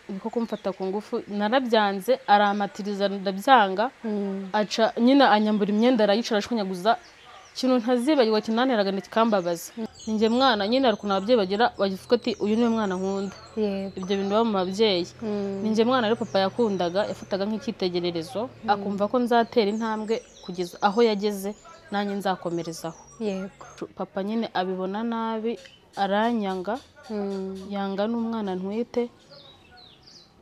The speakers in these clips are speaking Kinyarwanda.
niko kumfata ku ngufu narabyanze aramatiriza ndabyanga aca nyine anyambura imyenda arayicara ashkunyaguza kintu ntazibagirwa kinaneraga ndikambabaza ninjye mwana nyine ariko nababyeyi bagira bagifuka ati uyu niwe mwana nkunda ibyo bintu baba mu babyeyi ninjye mwana rero papa yakundaga yafataga nk'ikitegererezo akumva ko nzatera intambwe kugeza aho yageze nanjye nzakomerezaho papa nyine abibona nabi aranyanga yanga n'umwana ntwite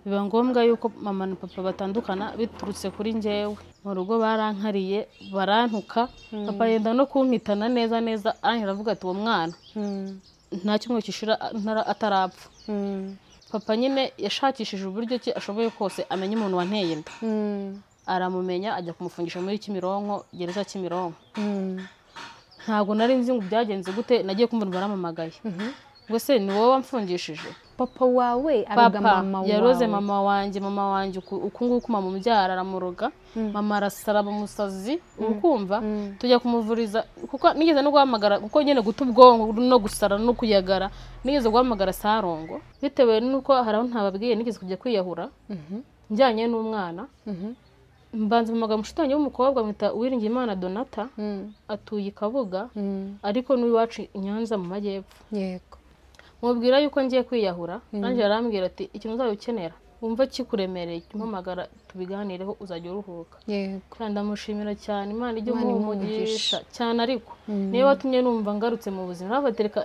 biba ngombwa yuko mama na papa batandukana biturutse kuri njyewe mu rugo barankariye barantuka papa yenda no kunkitana neza neza aravuga ati uwo mwana nta kimwe kishira atarapfa papa nyine yashakishije uburyo ki ashoboye kose amenye umuntu wanteye inda aramumenya ajya kumufungisha muri Kimironko gereza Kimironko ntago nari nzi ngo byagenze gute nagiye kumva baramamagaye ngo se ni wowe wamfungishije papa wawe aruga mama wawe yaroze mama wanje uku nguku mama umubyara aramuroga mama arasaraba umusazi urukumva tujya kumuvuriza kuko nigeze no guhamagara kuko nyene guta ubwonko no gusara no kuyagara nigeze guhamagara Sarongo bitewe nuko haraho ntababwiye nigeze kujya kwiyahura njyanye n'umwana mbanza mpamagara mushitanye w'umukobwa mwita Uwiringiyimana Donata atuye Kabuga ariko n'uwacu Nyanza mu majyepfo yego mubwira yuko ngiye kwiyahura nanje yarambwira ati ikintu uzabikenera wumva kikuremereye mpamagara tubiganireho uzajya uruhuka yego kandi ndamushimira cyane Imana ijye umugisha cyane ariko niyo watumye numva ngarutse mu buzima babatereka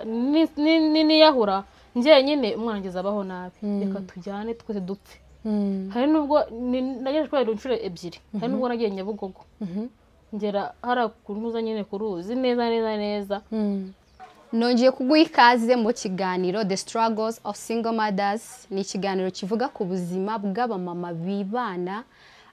niyahura njye nyine umwana ngeze abaho nabi reka tujyane twese dupfe hari nubwo nageje kwera inshuro ebyiri hari nubwo nagiye Nyabugogo ngera harakuntuza nyine kuruzi neza nongeye kuguha ikaze mu kiganiro The Struggles of Single Mothers ni ikiganiro kivuga ku buzima bw'abamama bibana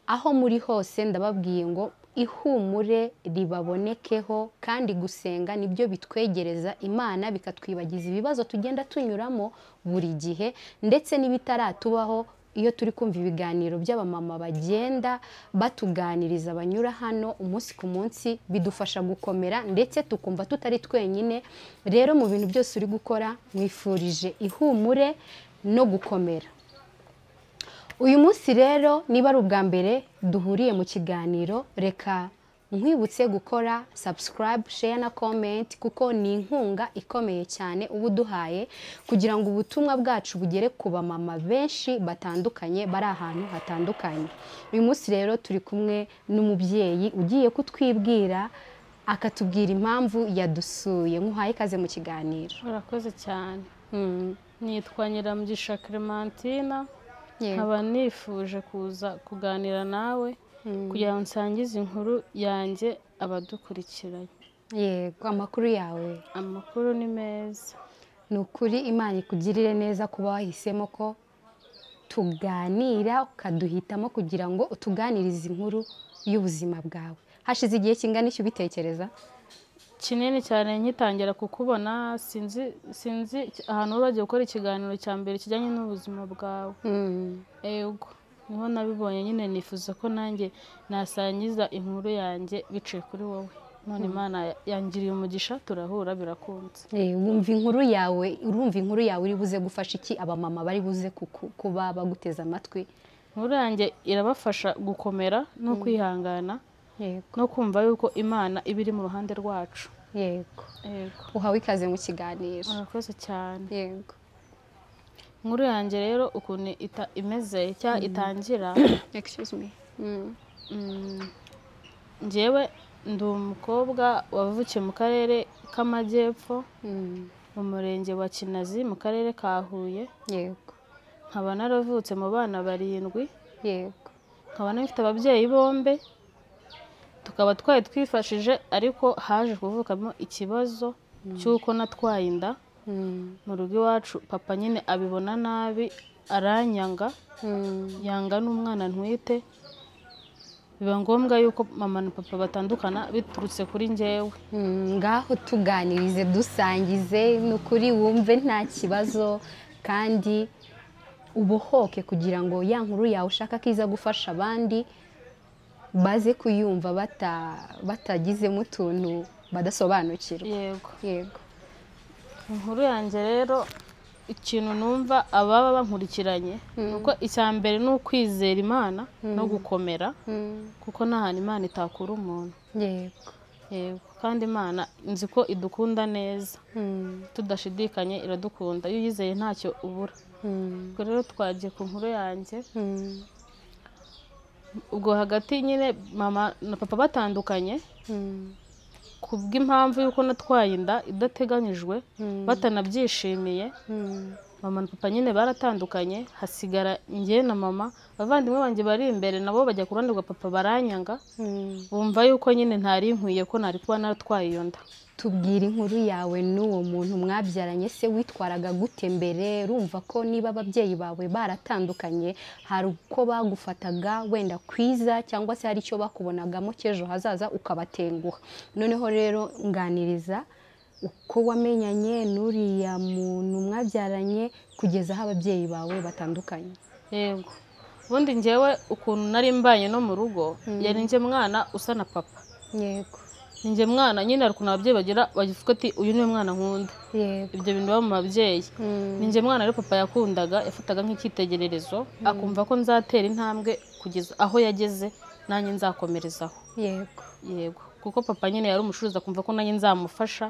aho muri hose ndababwiye ngo ihumure ribabonekeho kandi gusenga nibyo bitwegereza Imana bikatwibagiza ibibazo tugenda tunyuramo buri gihe ndetse n'ibitaratubaho iyo turi kumva ibiganiro by'abamama bagenda batuganiriza banyura hano umunsi ku munsi bidufasha gukomera ndetse tukumva tutari twenyine rero mu bintu byose uri gukora mwifurije ihumure no gukomera uyu munsi rero niba ari ubwa mbere duhuriye mu kiganiro reka nkwibutse gukora subscribe share na comment kuko ni inkunga ikomeye cyane ubu duhaye kugira ngo ubutumwa bwacu bugere ku bamama benshi batandukanye bari ahantu hatandukanye uyu munsi rero turi kumwe n'umubyeyi ugiye kutwibwira akatubwira impamvu yadusuye nkuhaye ikaze mu kiganiro urakoze cyane nitwa Nyiramugisha Clementina nkaba nifuje kuza kuganira nawe kugira ngo nsangize inkuru yanjye abadukurikiranye yego amakuru yawe amakuru ni meza ni ukuri Imana ikugirire neza kuba wahisemo ko tuganira ukaduhitamo kugira ngo utuganirize inkuru y'ubuzima bwawe hashize igihe kingana iki ubitekereza kinini cyane nkitangira kukubona sinzi ahantu bagiye gukora ikiganiro cya mbere kijyanye n'ubuzima bwawe yego niho nabibonye nyine nifuza ko nanjye nasangiza inkuru yanjye biciye kuri wowe none Imana yangiriye umugisha turahura birakunze urumva inkuru yawe uri buze gufasha iki abamama bari buze kuba baguteza amatwi inkuru yanjye irabafasha gukomera no kwihangana no kumva yuko Imana iba iri mu ruhande rwacu yego uhawe ikaze mu kiganiro urakoze cyane yego inkuru yanjye rero ukuntu imeze cyangwa itangira excuse me njyewe ndi umukobwa wavukiye mu karere k'amajyepfo mu murenge wa Kinazi mu karere ka Huye yego nkaba naravutse mu bana 7 yego nkaba nafite ababyeyi bombe tukaba twari twifashije ariko haje kuvukamo ikibazo cy'uko natwaye inda mu rugo iwacu papa nyine abibona nabi aranyanga yanga n'umwana ntwite biba ngombwa yuko mama na papa batandukana biturutse kuri njyewe ngaho tuganirize dusangize n'ukuri wumve nta kibazo kandi ubohoke kugira ngo ya nkuru yawe ushaka kiza gufasha abandi baze kuyumva batagizemo utuntu badasobanukirwa yego yego inkuru yanjye rero ikintu numva ababa bankurikiranye nuko icya mbere ni ukwizera Imana no gukomera kuko nta hantu Imana itakura umuntu. Yego kandi Imana nzi ko idukunda neza tudashidikanye iradukunda, iyo uyizeye ntacyo ubura. Ubwo rero twagiye ku nkuru yanjye. Ubwo hagati nyine mama na papa batandukanye kubw'impamvu y'uko natwaye inda idateganyijwe batanabyishimiye. Mama na papa nyine baratandukanye, hasigara njye na mama. Abavandimwe banjye bari imbere nabo bajya ku ruhande rwa papa baranyanga, bumva yuko nyine ntari nkwiye ko nari kuba naratwaye iyo nda. Tubwira inkuru yawe n'uwo muntu mwabyaranye, se witwaraga gute mbere? Urumva ko niba ababyeyi bawe baratandukanye hari uko bagufataga wenda kwiza cyangwa se hari icyo bakubonagamo cy'ejo hazaza ukabatenguha. Noneho rero nganiriza uko wamenyanye n'uriya muntu mwabyaranye kugeza aho ababyeyi bawe batandukanye. Yego, ubundi njyewe ukuntu nari mbanye no mu rugo yari njye mwana usa na papa. Yego, njye mwana nyine hari ukuntu ababyeyi bagira bavuga ati uyu niwe mwana nkunda. Ibyo bintu biba mu babyeyi. Njye mwana rero papa yakundaga, yafataga nk'icyitegererezo, akumva ko nzatera intambwe kugeza aho yageze nanjye nzakomerezaho. Yego kuko papa nyine yari umucuruzi, akumva ko nanjye nzamufasha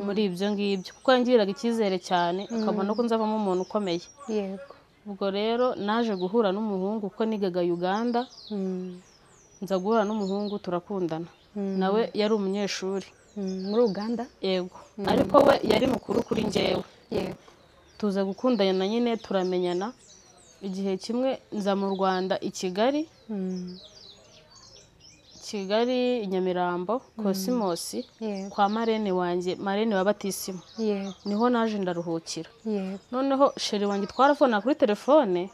muri ibyo ngibyo kuko yangiriraga icyizere cyane, akabona ko nzavamo umuntu ukomeye. Ubwo rero naje guhura n'umuhungu kuko nigaga Uganda, nza guhura n'umuhungu turakundana. Nawe yari umunyeshuri muri Uganda. Yego, ariko we yari mukuru kuri njyewe. Tuza gukundana nyine turamenyana. Igihe kimwe nza mu Rwanda i Kigali, i Nyamirambo, Cosmos kwa marene wanjye, marene wa Batisimu. Niho naje ndaruhukira. Noneho sheri wanjye twarafona kuri telefone,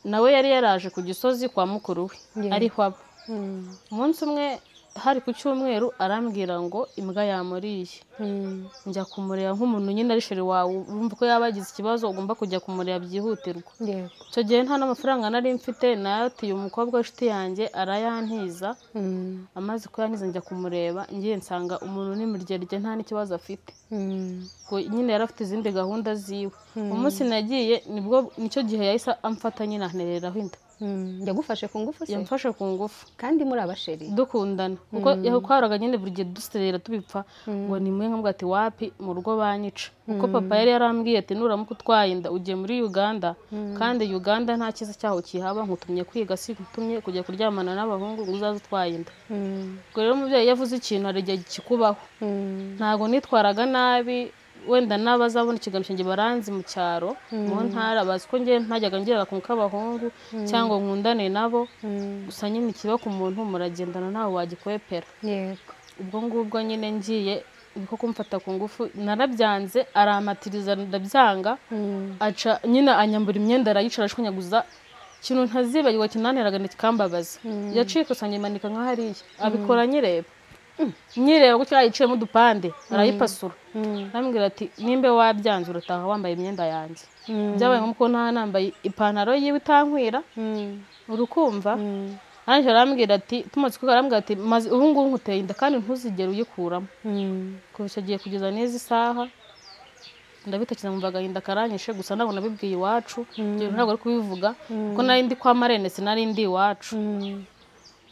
nawe yari yaraje ku Gisozi kwa mukuru we ariho aba. Umunsi umwe hari ku cyumweru arambwira ngo imbwa yamuriye. Njya kumureba nk'umuntu nyine ari sheri wawe, urumva ko yabagize ikibazo ugomba kujya kumureba byihutirwa. Icyo gihe nta n'amafaranga nari mfite, nayatiye umukobwa w'inshuti yanjye arayantiza. Amaze kuyantiza njya kumureba, ngiye nsanga umuntu n'imiryango nta n'ikibazo afite. Nyine yari afite izindi gahunda ziwe. Umunsi nagiye nicyo gihe yahise amfata nyine antereraho inda. Yagufashe ku ngufu se? Yamfashe ku ngufu. Kandi muri abasheri dukundana kuko yakwaraga nyine buri gihe duserera tubipfa ngo ni mwe nkambwa ati wapi mu rugo banyica. Kuko papa yari yarambwiye ati nuramuka utwaye inda ugiye muri Uganda, kandi Uganda nta kiza cyaho kihaba, nkutumye kwiga si nkutumye kujya kuryamana n'abahungu ngo uzaze utwaye inda. Ubwo rero umubyeyi yavuze ikintu hari igihe kikubaho. Ntago nitwaraga nabi, wenda n'abazabona ikiganiro cyanjye baranzi mu cyaro mu ntara, bazi ko njye ntajyaga ngira akantu k'abahungu cyangwa nkundane nabo. Gusa nyine ikiba ku muntu muragendana nawe wagikwepera. Ubwo ngubwo nyine ngiye niko kumfata ku ngufu, narabyanze aramatiriza ndabyanga, aca nyine anyambura imyenda arayicara ashwanyaguza. Ikintu ntazibagirwa kinanteraga ntikambabaza, yaciye kusanya imanika nka hariya, abikora nyireba gutyo yayiciyemo udupande arayipasura. Arambwira ati nimbe wabyanze urataha wambaye imyenda yanjye. Byabaye nk'uko nambaye ipantaro yiwe itankwira, urukumva. Arangije arambwira ati tumaze kuvuga, arambwira ati maze ubu ngubu nkuteye inda kandi ntuzigere uyikuramo. Kuko icyo gihe kugeza neza isaha ndabitakiza mu agahinda karanyishe, gusa ntabwo nabibwiye iwacu, ntabwo ari kubivuga kuko nari ndi kwa marene sinari ndi iwacu.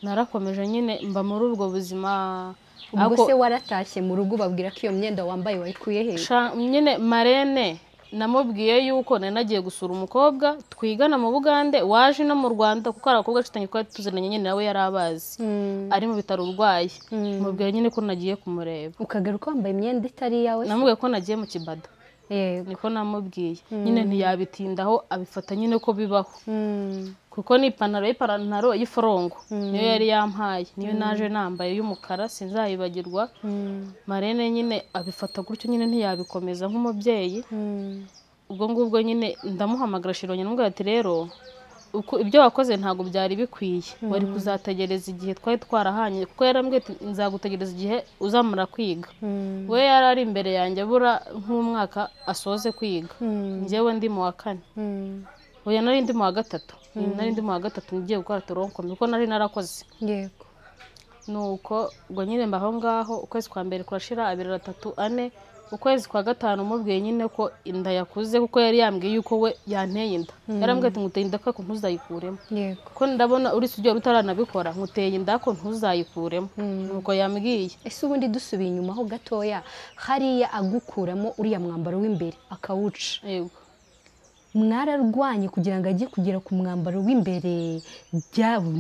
Narakomeje nyine mba muri ubwo buzima. Ubwo se waratashye mu rugo babwira ko iyo myenda wambaye wayikuye he? Nyine marene namubwiye yuko nari nagiye gusura umukobwa twigana mu Bugande waje no mu Rwanda, kuko ari abakobwa nshuti twari tuziranye nyine nawe yari abazi, ari mu bitaro urwaye. Mubwira nyine ko nagiye kumureba. Ukagaruka wambaye imyenda itari yawe? Namubwiye ko nagiye mu Kibada. Niko namubwiye. Nyine ntiyabitindaho, abifata nyine ko bibaho. Kuko ni ipantaro y'iforongo niyo yari yampaye, niyo naje nambaye y'umukara sinzayibagirwa. Marene nyine abifata gutyo, nyine ntiyabikomeza nk'umubyeyi. Ubwo ngubwo nyine ndamuhamagara shironye n'ubwo ati rero ibyo wakoze ntago byari bikwiye, wari kuzategereza igihe twari twarahanye, kuko yarambwiye ati nzagutegereza igihe uzamara kwiga. We yari ari imbere yanjye bura nk'umwaka asoze kwiga, njyewe ndi mu wa 4. Oya nari ndi mu wa 3. Nari ndi mu wa 3 ngiye gukora toronkome kuko nari narakoze. Nuko ubwo nyine mbaho ngaho ukwezi kwa mbere kurashira 2, 3, 4 ukwezi kwa gatanu mubwiye nyine ko inda yakuze kuko yari yambwiye yuko we yanteye inda yarambwiye ati nguteye inda ko ntuzayikuremo ko ndabona uri sujya utaranabikora nguteye inda ko ntuzayikuremo nuko yambwiye. Ese ubundi dusubiye inyuma ho gatoya hariya agukuramo uriya mwambaro w'imbere akawuca, yego mwararwanye kugira ngo ajye kugera ku mwambaro w'imbere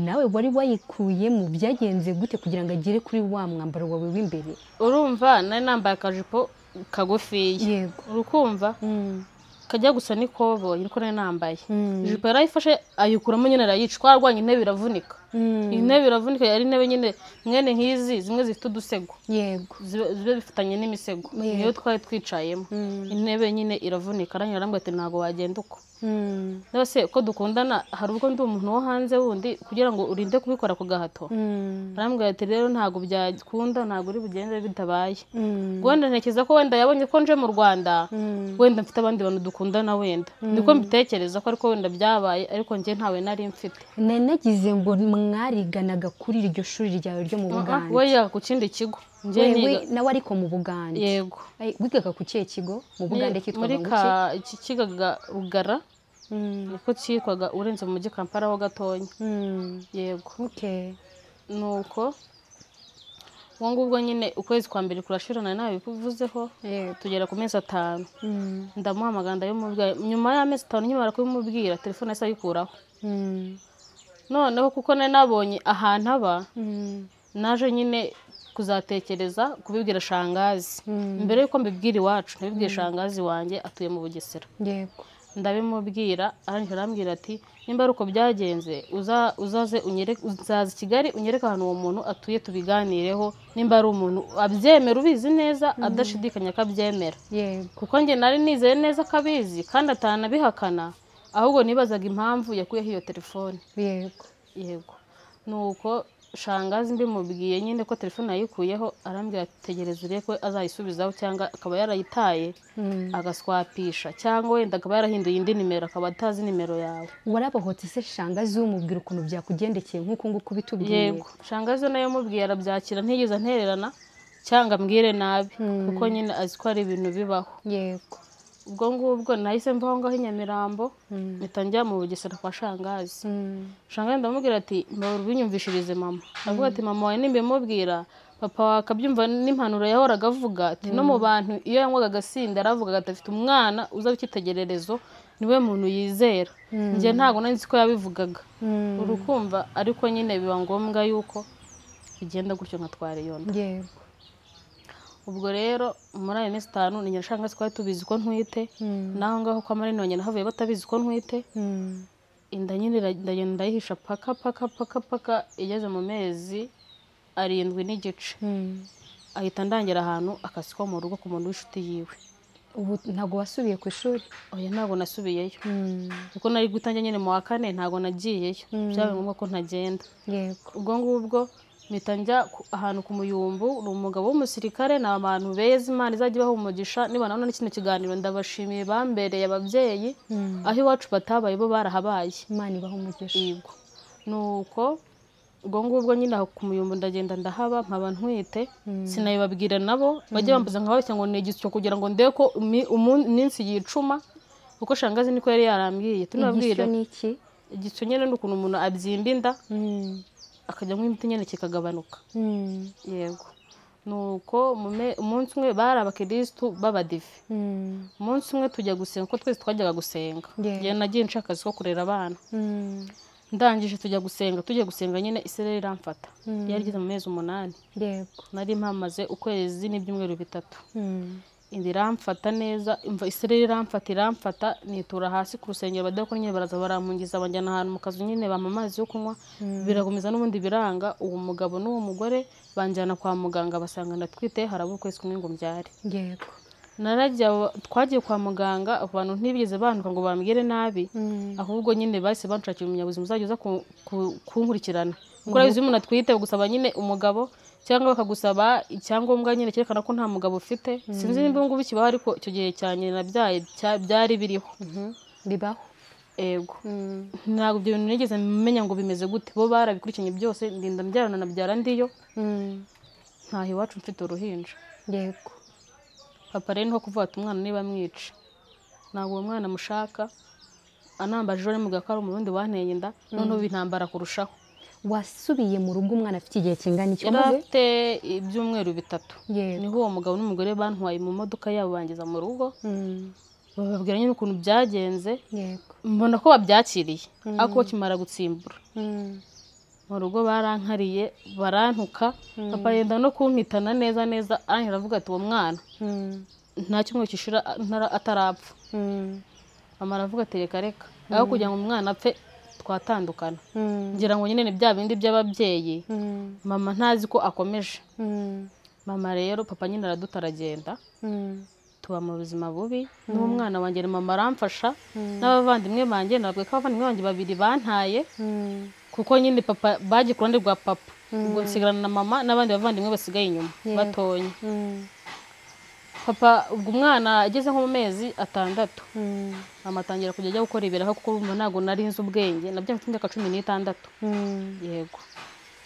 nawe wari wayikuyemo, byagenze gute kugira ngo agere kuri wa mwambaro wawe w'imbere? Urumva nari nambaye akajipo kagufiya, yego urukumva kajya gusa n'ikoboyi niko nari nambaye, ijipo yarayifashe ayikuramo nyine arayica, twarwanye intebe iravunika, intebe iravunika, yari intebe nyine mwene nk'izi zimwe zifite udusego, yego zibe bifatanye n'imisego, niyo twari twicayemo, intebe nyine iravunika, arambwira ati ntabwo wagenda uko. Ndabase ko dukundana hari ubwo ndi umuntu wo hanze wundi kugira ngo urinde kubikora ku gahato, arambwira ati rero ntabwo byakunda, ntabwo uri bugende bitabaye. Wenda ntekereza ko wenda yabonye ko nje mu Rwanda, wenda mfite abandi bantu dukundana, wenda niko mbitekereza ko ariko wenda byabaye, ariko njye ntawe nari mfite. Nagize ngo mwariganaga kuri iryo shuri ryawe ryo mu Bugande? We yaga ku kindi kigo, nawe ariko mu Bugande? Yego. Wigaga ku kihe kigo mu Bugande kitwaga ngo iki kigaga Rugara, niko cyitwaga urenze mu mujyi Kampala ho gatonya. Yego. Okay. Nuko uwo ngubwo nyine ukwezi kwa mbere kurashirana nabivuzeho, tugera ku mezi 5. Ndamuhamagara ndayimubwira, nyuma y'amezi 5 nkimara kubimubwira telefone yasa yikuraho. Noneho kuko nari nabonye ahantu aba, naje nyine kuzatekereza kubibwira shangazi. Mbere yuko mbibwira iwacu nabibwiye shangazi wanjye atuye mu Bugesera. Yego. Ndabimubwira arambwira ati nimba ari uko byagenze uzaze uzaza Kigali unyereka ahantu uwo muntu atuye tubiganireho, nimba ari umuntu abyemera ubizi neza adashidikanya akabyemera. Kuko njye nari nizeye neza kabizi kandi atanabihakana, ahubwo nibazaga impamvu yakuyeho iyo telefone. Yego. Nuko shangazi mbimubwiye nyine ko telefone yayikuyeho, arambwira ati tegereza urebe ko azayisubizaho cyangwa akaba yarayitaye agaswapisha, cyangwa wenda akaba yarahinduye indi nimero akaba atazi nimero yawe. Warabohotse se shangazi umubwira ukuntu byakugendekeye nk'uko nguko bitubwiye? Yego, shangazi nayo mubwiye arabyakira, ntigeze ntererana cyangwa mbwire nabi, kuko nyine azi ko ari ibintu bibaho. Yego. Ubwo ngubwo nahise mvaho ngaho i Nyamirambo, mpita njya mu Bugesera kwa shangazi. Shangazi ndamubwira ati mbabura ubinyumvishirize mama. Avuga ati mama wawe nimbimubwira papa wakabyumva n'impanuro yahoraga avuga ati no mu bantu iyo yanywaga agasinda aravuga ati afite umwana uza w'icyitegererezo, niwe muntu yizera. Njye ntago nari nzi ko yabivugaga, urukumva, ariko nyine biba ngombwa yuko bigenda gutyo nkatwara iyo nda. Yego. Ubwo rero muri ayo mezi 5 ni shangazi twari tubizi ko ntwite, naho ngaho kwa Marina nyine havuye batabizi ko ntwite. Inda nyine ndagenda ndayihisha paka igeze mu mezi 7 n'igice. Ahita ndangira ahantu akasi ko mu rugo ku muntu w'inshuti yiwe. Ubu ntago wasubiye ku ishuri? Oya, ntago nasubiyeyo, kuko nari gutangira nyine mu wa 4 ntago nagiyeyo, byabaye ngombwa ko ntagenda. Yego. Ubwo ngubwo mpita njya ahantu ku Muyumbu, ni umugabo w'umusirikare, ni abantu beza, Imana izajya ibaha umugisha. Niba nabona n'ikindi kiganiro ndabashimiye, bambereye ababyeyi, aho iwacu batabaye bo barahabaye, Imana ibaha umugisha. Yego. Nuko ubwo ngubwo nyine aho ku Muyumbu ndagenda ndahaba nkaba ntwite, sinabibabwira nabo, bajya bambuza nkababeshya ngo ni igisyo kugira ngo ndebe ko iminsi yicuma, kuko shangazi niko yari yarambwiye. Tunabwira igisyo nyine ni ukuntu umuntu abyimba inda akajya nk'imiti nyine kikagabanuka. Yego. Nuko umunsi umwe bari abakirisitu b'abadive, umunsi umwe tujya gusenga, ko twese twajyaga gusenga. Njye nagiye nshaka akazi ko kurera abana. Ndangije tugiye gusenga nyine isereri iramfata, yari igeze mu mezi 8. Yego. Nari mpamaze ukwezi n'ibyumweru 3. Indi iramfata neza, imva isereri iramfata, nitura hasi ku rusengero, badakora nyine baraza baramungiza banjyana ahantu mu kazu nyine bampa amazi yo kunywa, birakomeza n'ubundi biranga. Uwo mugabo n'uwo mugore banjyana kwa muganga, basanga ndatwite, harabura ukwezi kumwe ngo mbyare. Yego. Twagiye kwa muganga, abantu ntibigeze bantuka ngo bambwire nabi, ahubwo nyine bahise banshakira umunyabuzima uzajya uza kunkurikirana. Kuko urabizi umuntu atwite bagusaba nyine umugabo, cyangwa bakagusaba icyangombwa nyine cyerekana ko nta mugabo ufite. Sinzi nimba ngubu kibaho, ariko icyo gihe cyane nabyaye byari biriho. Bibaho. Yego. Ntabwo ibyo bintu nigeze menya ngo bimeze gute, bo barabikurikiranye byose, ndinda mbyarana nabyara ndiyo, ntaho iwacu mfite uruhinja. Yego. papa rero niho kuvuga ati umwana niba mwica ntabwo uwo mwana mushaka anambaje ejo nimuga ko ari umurundi wanteye inda noneho bintambara kurushaho. wasubiye mu rugo umwana afite igihe kingana iki? yari afite ibyumweru 3 Yego. niho uwo mugabo n'umugore bantwaye mu modoka yabo bangiza mu rugo bababwira nyine ukuntu byagenze. Yego. mbona ko babyakiriye ariko bakimara gutsimbura mu rugo barankariye barantuka papa yenda no kunkitana neza neza arangije aravuga ati uwo mwana nta kimwe kishira atarapfa. mama aravuga ati reka reka aho kugira ngo umwana apfe twatandukana. ngira ngo nyine ni bya bindi by'ababyeyi mama ntazi ko akomeje. mama rero papa nyine aradutaragenda tuba mu buzima bubi n'umwana wanjye mama aramfasha n'abavandimwe banjye nabwo ko abavandimwe banjye babiri bantaye kuko nyine papa bagiye ku ruhande rwa papa ubwo nsigarana na mama n'abandi bavandimwe basigaye inyuma batonya. papa ubwo umwana ageze nko mu mezi 6 mama atangira kujya ajya gukora ibiraha kuko urumva ntabwo nari nzi ubwenge nabyo mfite imyaka 16. yego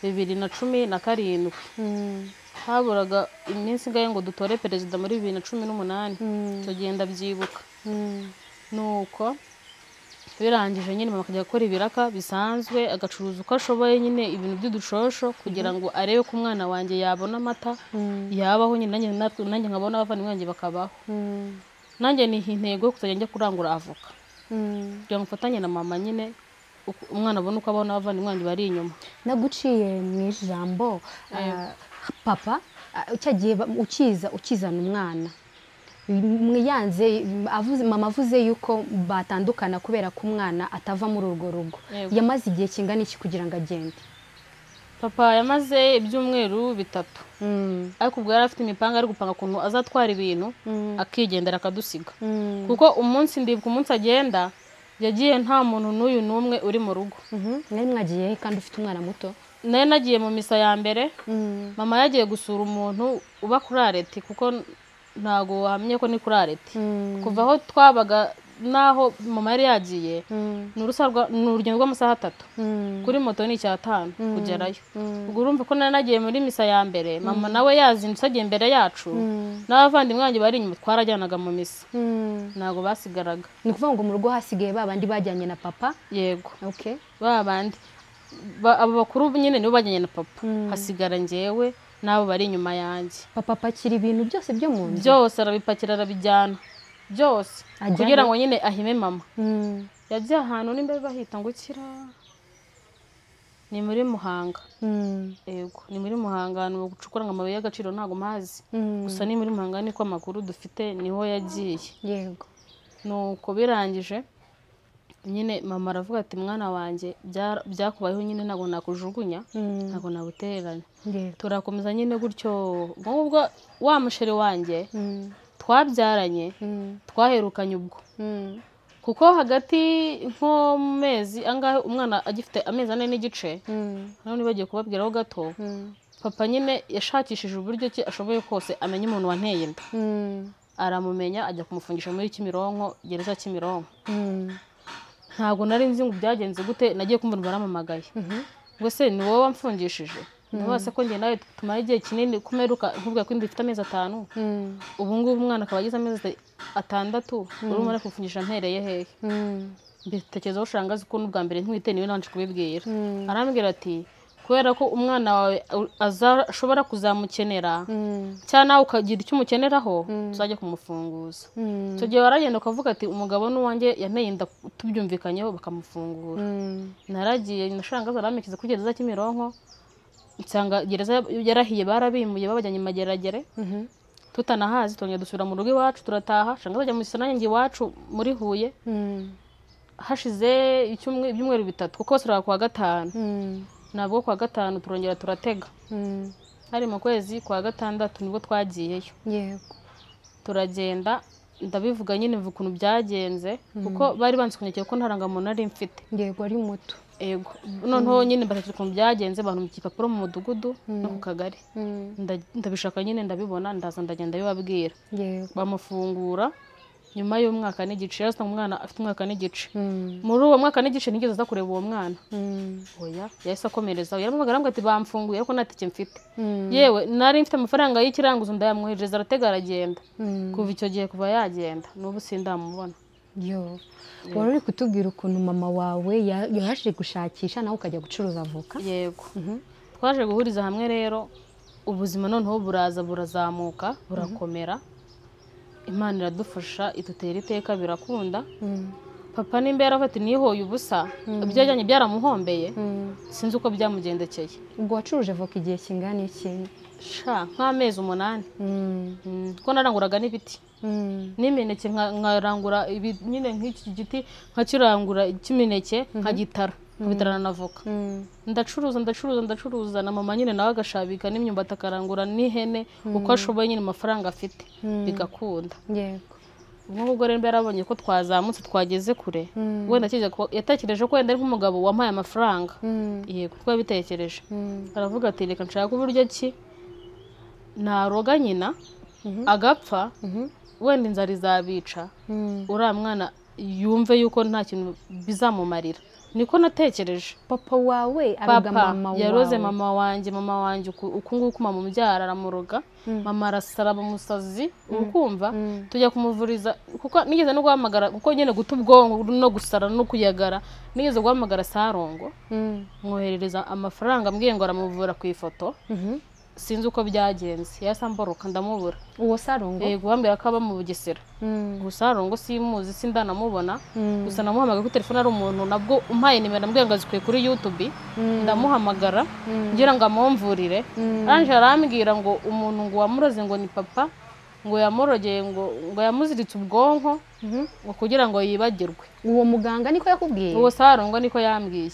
2017 haburaga iminsi ngaye ngo dutore perezida muri 2018 tugenda byibuka nuko birangije nyine mama akajya gukora ibiraka bisanzwe agacuruza uko ashoboye nyine ibintu by'udushosho kugira ngo arebe ko umwana wanjye yabona amata yabaho nyine nanjye nkabona abavandimwe banjye bakabaho. nanjye ni intego yo kuzajya njya kurangura avoka kugira ngo mfatanye na mama nyine umwana abona uko abona abavandimwe banjye bari inyuma. naguciye mu ijambo papa cyagiye ukizana umwana mwiyanze mama avuze yuko batandukana kubera ko umwana atava muri urwo rugo. yamaze igihe kingana iki kugira ngo agende? papa yamaze ibyumweru 3 ariko ubwo yari afite imipanga ari gupanga ukuntu azatwara ibintu akigendera akadusiga kuko umunsi ndibuka umunsi agenda yagiye nta muntu n'uyu n'umwe uri mu rugo. nari mwagiye kandi ufite umwana muto? nari nagiye mu misa ya mbere mama yagiye gusura umuntu uba kuri areti kuko ntago wahamye ko ni kuri areti kuva aho twabaga naho mama yari yagiye ni urugendo rw'amasaha 3 kuri moto ni 5 kugerayo. ubwo urumva ko nari nagiye muri misa ya mbere mama nawe yazindutse agiye imbere yacu n'abavandimwe banjye bari inyuma twarajyanaga mu misa ntago basigaraga. ni ukuvuga ngo mu rugo hasigaye babandi bajyanye na papa? yego. okay. babandi abo bakuru nyine nibo bajyanye na papa hasigara njyewe nabo bari inyuma yanjye. papa pakira ibintu byose byo mu nzu? byose arabipakira arabijyana byose kugira ngo nyine ahime mama. yagiye ahantu nimba bahita ngo kira ni muri Muhanga. yego ni muri Muhanga ahantu gucukura amabuye y'agaciro ntago mazi gusa ni muri Muhanga niko amakuru dufite niho yagiye. yego. nuko birangije nyine mama aravuga ati mwana wanjye byakubayeho nyine ntago nakujugunya ntago nabutereranya. turakomeza nyine gutyo nk'ubwo wa musheri wanjye twabyaranye twaherukanye ubwo kuko hagati nko mu mezi angahe umwana agifite amezi 4 n'igice none bagiye kubabwiraho gato papa nyine yashakishije uburyo ki ashoboye kose amenye umuntu wanteye inda aramumenya ajya kumufungisha muri Kimironko gereza Kimironko. ntago nari nzi ngo byagenze gute nagiye kumva baramamagaye ngo se ni wowe wamfungishije nibase ko ngiye nawe tumara igihe kinini kumeruka nkubwa ko ndifite amezi 5 ubu ngubu umwana akaba agize amezi 6 urumva ari kufungisha mpereye hehe mbitekerezo ushangaza ko n'ubwa mbere ntwite niwe nanje kubibwira arambwira ati kubera ko umwana wawe azashobora kuzamukenera cyane ukagira icyo umukeneraho tuzajya kumufunguza. cyo gihe waragenda ukavuga ati umugabo n'uwanjye yanteye inda tubyumvikanyeho bakamufungura. naragiye nashangaza aramekiza kuri gereza Kimironko nsanga gereza yarahiye barabimuye babajyanye mageragere tutanahazi tongera dusubira mu rugo iwacu turataha shangaza ajya mu Isonanye ngi iwacu muri Huye hashize ibyumweru 3 kuko sura kwa gatanu nabwo kwa gatanu turongera turatega hari mu kwezi kwa 6 nibwo twagiyeyo. yego. turagenda ndabivuga nyine mvuga ukuntu byagenze kuko bari bansukunyekeye ko ntarangamuntu nari mfite. yego ari muto. yego. noneho nyine mbatatu ukuntu byagenze abantu mu kipapuro mu mudugudu no ku kagari ndabishaka nyine ndabibona ndaza ndagenda bibabwira. yego. bamufungura nyuma y'umwaka n'igice yarasanga umwana afite umwaka n'igice muri uwo mwaka n'igice nigeze aza kureba uwo mwana oya yahise akomereza yaramubwira ngo ati bamfunguye ariko nta tike mfite yewe nari mfite amafaranga y'ikiranguzo ndayamwohereza aratega aragenda kuva icyo gihe kuva yagenda n'ubu sindamubona yo wari uri kutubwira ukuntu mama wawe yaje gushakisha nawe ukajya gucuruza avoka yego twaje guhuriza hamwe rero ubuzima noneho buraza burazamuka burakomera Imana iradufasha idutera iteka birakunda papa nimba yarafata nihoye ubusa ibyajyanye byaramuhombeye sinzi uko byamugendekeye ubwo wacuruje avoka igihe kingana iki sha nk'amezi 8 ko naranguraga n'ibiti n'imineke nkarangura nyine nk'iki giti nkakirangura ikimineke nkagitara bitarana na avoka ndacuruza na mama nyine nawe agashabika n'imyumbati akarangura n'ihene uko ashoboye nyine amafaranga afite bigakunda yego ubwo rero yarabonye ko twazamutse twageze kure wenda yatekereje ko wenda ari nk'umugabo wampaye amafaranga yego twabitekereje aravuga ati reka nshaka uburyo ki naroga nyina agapfa wenda inzara izabica uriya mwana yumve yuko nta kintu bizamumarira niko natekereje papa wawe aroga mama wawe yaroze mama wanjye uku nguku mama umubyara aramuroga mama arasara umusazi urukumva tujya kumuvuriza kuko nigeze no guhamagara kuko nyine guta ubwonko no gusara no kuyagara nigeze guhamagara Sarongo mwoherereza amafaranga ambwiye ngo aramuvura ku ifoto sinzi uko byagenze yasamboroka ndamubura uwo Sarongo yego bambira ko aba mu Bugesera Sarongo simuzi sindanamubona gusa namuhamagaye kuri telefone ari umuntu nabwo umpaye nimero ambwiye ngo azikuye kuri YouTube ndamuhamagara ngira ngo amumvurire aranje arambwira ngo umuntu ngo wamuroze ngo ni papa ngo yamurogeye ngo yamuziritse ubwonko ngo kugira ngo yibagirwe uwo muganga niko yakubwiye uwo Sarongo niko yambwiye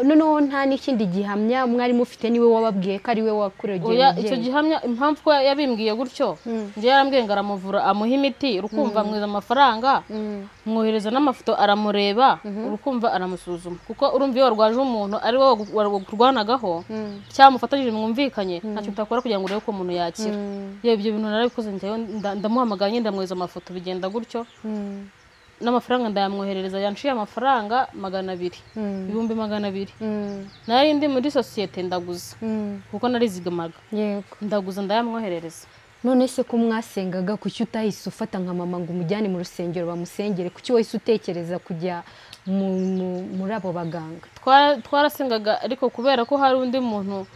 noneho nta n'ikindi gihamya mwari mufite niwe wababwiye ko ari we wakurogeye icyo gihamya impamvu ko yabimbwiye gutyo nje yarambwiye ngo aramuvura amuha imiti urukumva mwiza amafaranga mwohereza n'amafoto aramureba urukumva aramusuzuma kuko urumva iyo warwaje umuntu ari wowe kurwanagaho cyamufatanyije mwumvikanye ntacyo utakora kugira ngo urebe ko umuntu yakira yewe ibyo bintu narabikoze njyewe ndamuhamagara nyine ndamwohereza amafoto bigenda gutyo n'amafaranga ndayamwoherereza yanshiye amafaranga 200 ibihumbi 200 nari ndi muri societe ndaguza kuko narizigamaga yego ndaguza ndayamwoherereza none se ko mwasengaga kuki utahise ufata nka mama ngo umujyane mu rusengero bamusengere kuki wahise utekereza kujya muri abo baganga twarasengaga ariko kubera ko hari undi muntu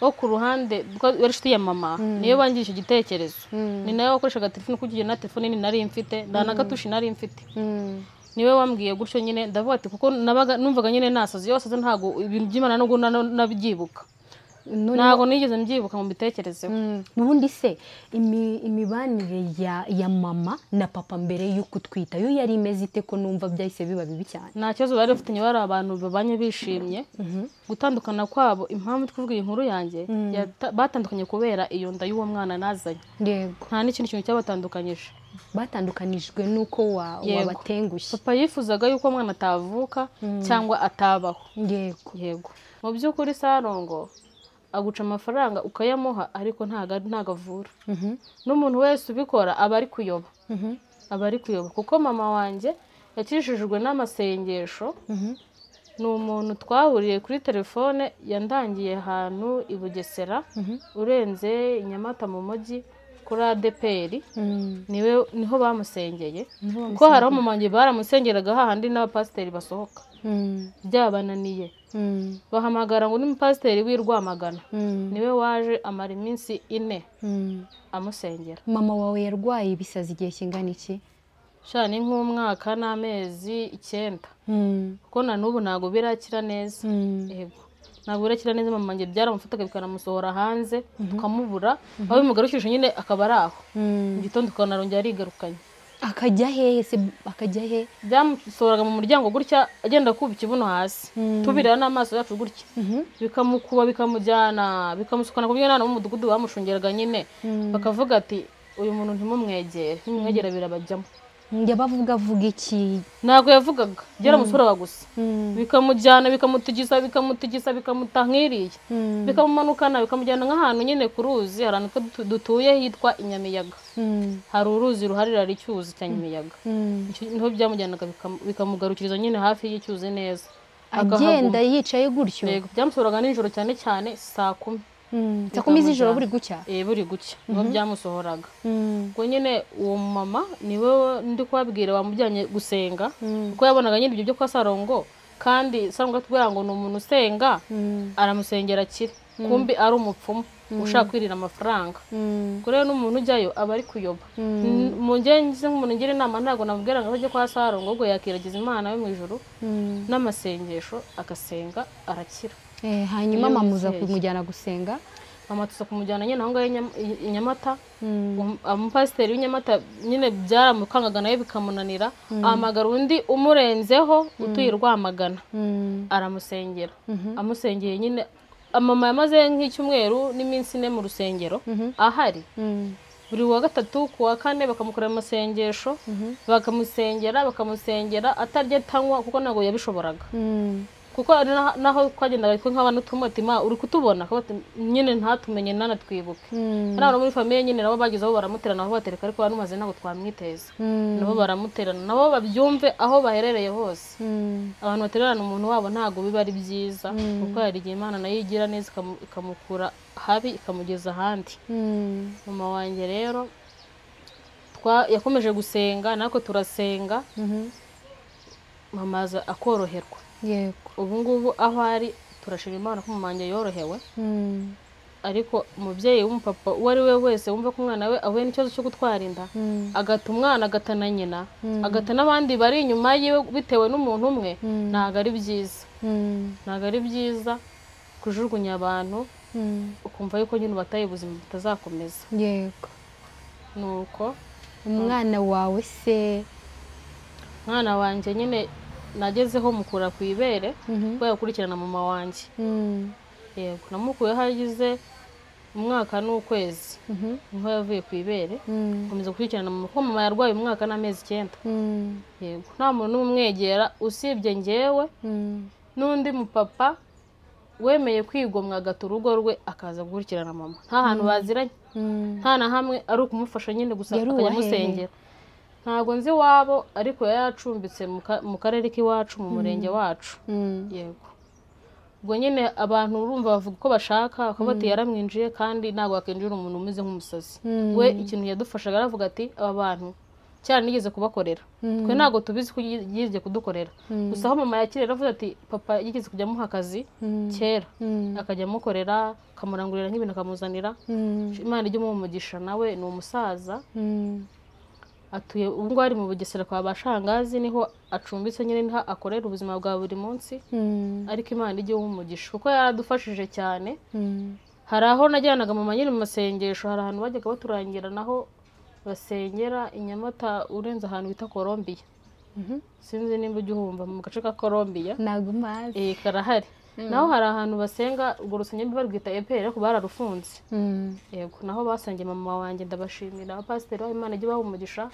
wo ku ruhande wari inshuti ya mama niyo bangije igitekerezo ni nawe wakoreshaga telefone kugira na telefone nini nari mfite ndanagatushi nari mfite niwe wambwiye gutyo nyine ndavuga ati kuko nabaga numvaga nyine nasaze yose ntago ibintu by'Imana no nabyibuka ntago nigeze mbyibuka mu bitekerezeho ubundi se imibanire ya mama na papa mbere y'uko utwita yo yari imeze ite ko numva byahise biba bibi cyane nta kibazo bari bafitanye bari abantu babanye bishimye gutandukana kwabo impamvu twivuga inkuru yanjye batandukanye kubera iyo nda y'uwo mwana nazanye yego nta n'ikindi kintu cyabatandukanyije batandukanijwe nuko wabatengushye papa yifuzaga yuko umwana atavuka cyangwa atabaho yego mu by'ukuri Sarongo aguca amafaranga ukayamuha ariko ntago avura n'umuntu wese ubikora aba ari kuyoba kuko mama wanjye yakishijwe n'amasengesho ni umuntu twahuriye kuri telefone yandangiye ahantu i Bugesera urenze Inyamata mu mujyi kuri ADPR niho bamusengeye ko haraho mama wanjye baramusengeraga hahandi n'abapasiteri basohoka byabananiye bahamagara ngo n'umupasiteri w'Irwamagana niwe waje amara iminsi 4 amusengera mama wawe yarwaye ibisazi igihe kingana iki shani nk'umwaka n'amezi 9 kuko na n'ubu ntago birakira neza yego ntago birakira neza mama wanjye byaramufataga bikanamusohora hanze tukamubura aho bimugarukije nyine akaba araho mu gitondo kanarongera arigarukanye akajya he byamusohoraga mu muryango gutya agenda kuba ikibuno hasi tubirira n'amaso yacu gutya bikamukuba bikamujyana bikamusukana ku byo mu mudugudu bamushungeraga nyine bakavuga ati uyu muntu ntimumwegere birabajyamo yabavuga iki? ntabwo yavugaga byaramusuraga gusa bikamujyana bikamutigisa bikamuta nk'iriya bikamumanukana bikamujyana nk'ahantu nyine ku ruzi hari ahantu dutuye hitwa Inyamiyaga hari uruzi ruharira icyuzi cya Nyamiyaga niho byamujyanaga bikamugarukiriza nyine hafi y'icyuzi neza agenda yicaye gutyo. yego byamusuraga nijoro cyane cyane saa 10 saa 10 z'ijoro buri gucya. buri gucya niho byamusohoraga ubwo nyine uwo mama niwe ndi kubabwira bamujyanye gusenga kuko yabonaga nyine ibyo byo kwa Sarongo kandi Sarongo atubwira ngo ni umuntu usenga aramusengera akire kumbi ari umupfumu ushaka kwirira amafaranga kuri rero n'umuntu ujyayo aba ari kuyoba mu ngenzi nk'umuntu ngira inama ntabwo namubwira ngo ajye kwa Sarongo ubwo yakiragiza Imana yo mu ijuru n'amasengesho agasenga arakira. Hanyuma mamuza kumujyana gusenga mama tuza kumujyana nyine aho ngaho i Nyamata umupasiteri w'Inyamata nyine byaramukangaga nayo bikamunanira amagara undi umurenzeho utuye Rwamagana aramusengera amusengeye nyine mama yamaze nk'icyumweru n'iminsi 4 mu rusengero ahari buri wa gatatu ku wa kane bakamukorera amasengesho bakamusengera atarya tanywa kuko ntabwo yabishoboraga kuko naho twagendaga twe nk'abantu tumutima uri kutubona nyine ntatumenye nanatwibuke hano muri famille nyine nabo bagizeho baramuterana aho batereka ariko banumaze ntabwo twamwiteza nabo baramuterana nabo babyumve aho baherereye hose abantu batererana umuntu wabo ntabwo biba ari byiza kuko hari igihe Imana nayo igira neza ikamukura habi ikamugeza ahandi. Mama wanjye rero yakomeje gusenga nako turasenga mama aza akoroherwa. Yego ubu ngubu aho ari turashima Imana ko mumanje yorohewe ariko umubyeyi w'umupapa uwo ari we wese wumva ko umwana we ahuye n'ikibazo cyo gutwara inda agata umwana agatana nyina agata n'abandi bari inyuma yiwe bitewe n'umuntu umwe ntago ari byiza ntago ari byiza kujugunya abantu ukumva yuko nyine bataye ubuzima butazakomeza. Yego nuko umwana wawe se mwana wanje nyine nagezeho mukura ku ibere ko yakurikirana mama wanjye yego namukuye hagize umwaka n'ukwezi niho yavuye ku ibere komeza gukurikirana mama ko mama yarwaye umwaka n'amezi 9 yego nta muntu n'umwegera usibye ngewe n'undi mupapa wemeye kwigomwa agata urugo rwe akaza gukurikirana mama nta hantu baziranye nta na hamwe ari ukumufasha nyine gusa akajya musengera ntabwo nzi wabo ariko yacumbitse mu karere k'iwacu mu murenge wacu yego ubwo nyine abantu urumva bavuga ko bashaka akabati yaramwinjiye kandi ntabwo akinjira umuntu umeze nk'umusazi we ikintu yadufashaga aravuga ati aba bantu cyane nigeze kubakorera twe ntabwo tubizi ko yigeze kudukorera gusa aho mama yakirera avuga ati papa yigeze kujya muha akazi kera akajya amukorera akamurangurira nk'ibintu akamuzanira Imana ijye umugisha nawe ni umusaza atuye ubu ngubu ari mu Bugesera kwa bashangazi niho acumbitse nyine niho akorera ubuzima bwa buri munsi ariko Imana ijye umugisha kuko yaradufashije cyane. Hari aho najyanaga mama nyine mu masengesho hari ahantu bajyaga baturangira naho basengera i Nyamata urenze ahantu bita Colombia sinzi nimba ujye uhumva mu gace ka Colombia ntabwo mazi karahari naho hari ahantu basenga urwo rusengero barwita EPR ariko bararufunze yego naho basangiye mama wanjye ndabashimira abapasiteri b'Imana ijye baha umugisha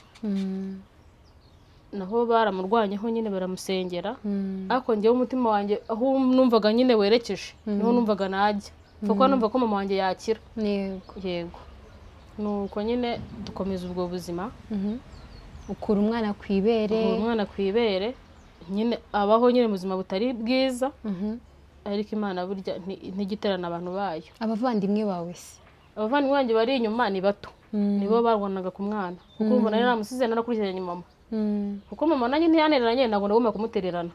naho baramurwanyeho nyine baramusengera ariko njyewe umutima wanjye aho numvaga nyine werekeje niho numvaga najya kuko numva ko mama wanjye yakira. Yego nuko nyine dukomeza ubwo buzima ukura umwana ku ibere nyine abaho nyine mu buzima butari bwiza ariko Imana burya ntigiterana abantu bayo. Abavandimwe bawe se abavandimwe banjye bari inyuma ni bato nibo barwanaga ku mwana kuko ubu nari namusize narakurikiranye mama kuko mama nanjye ntiyanereranye ntabwo nagomba kumutererana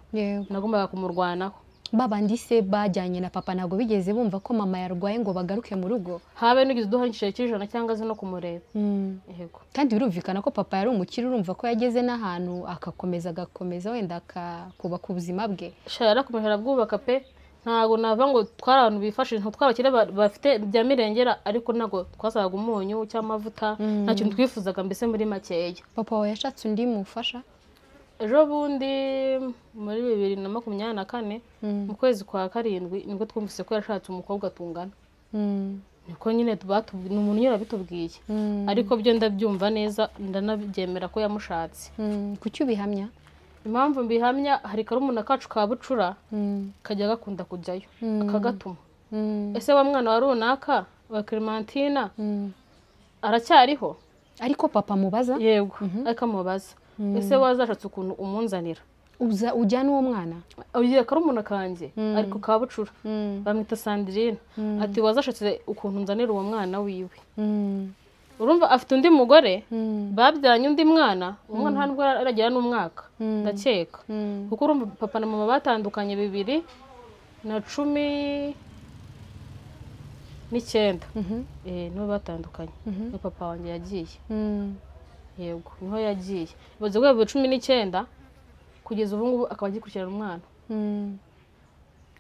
nagombaga kumurwanaho. Babandi se bajyanye na papa ntabwo bigeze bumva ko mama yarwaye ngo bagaruke mu rugo habe nigeze duhanishije cy'ijana cyangwa se no kumureba yego kandi birumvikana ko papa yari umukire urumva ko yageze n'ahantu agakomeza wenda akubaka ubuzima bwe yarakomeje arabwubaka pe ntabwo nava ngo twari abantu bifashisha twabakire bafite bya mirengera ariko ntabwo twasabaga umunyu cyangwa amavuta nta kintu twifuzaga mbese muri makeya. Papa wawe yashatse undi mufasha ejo bundi muri 2024 mu kwezi kwa 7 nibwo twumvise ko yashatse umukobwa tungana niko nyine ni umuntu nyine wabitubwiye ariko byo ndabyumva neza ndanabyemera ko yamushatse. Kuki ubihamya? Impamvu mbihamya, hari karumuna kacu ka bucura kajya gakunda kujyayo akagatuma, ese wa mwana wa runaka wa Clementina aracyariho? Ariko papa mubaza? Yego, akamubaza ese wazashatse ukuntu umunzanira ujyana uwo mwana? ugiye karumuna kanjye ariko ka bucura bamwita Sandrine, ati wazashatse ukuntu nzanira uwo mwana wiwe. Urumva afite undi mugore babyanye undi mwana, umwana nta nubwo aragira n'umwaka ndakeka, kuko urumva papa na mama batandukanye 2019 niho batandukanye, ni papa wanjye yagiye. Yego niho yagiye, bivuze ko 2019 kugeza ubu ngubu akaba agikurikirana umwana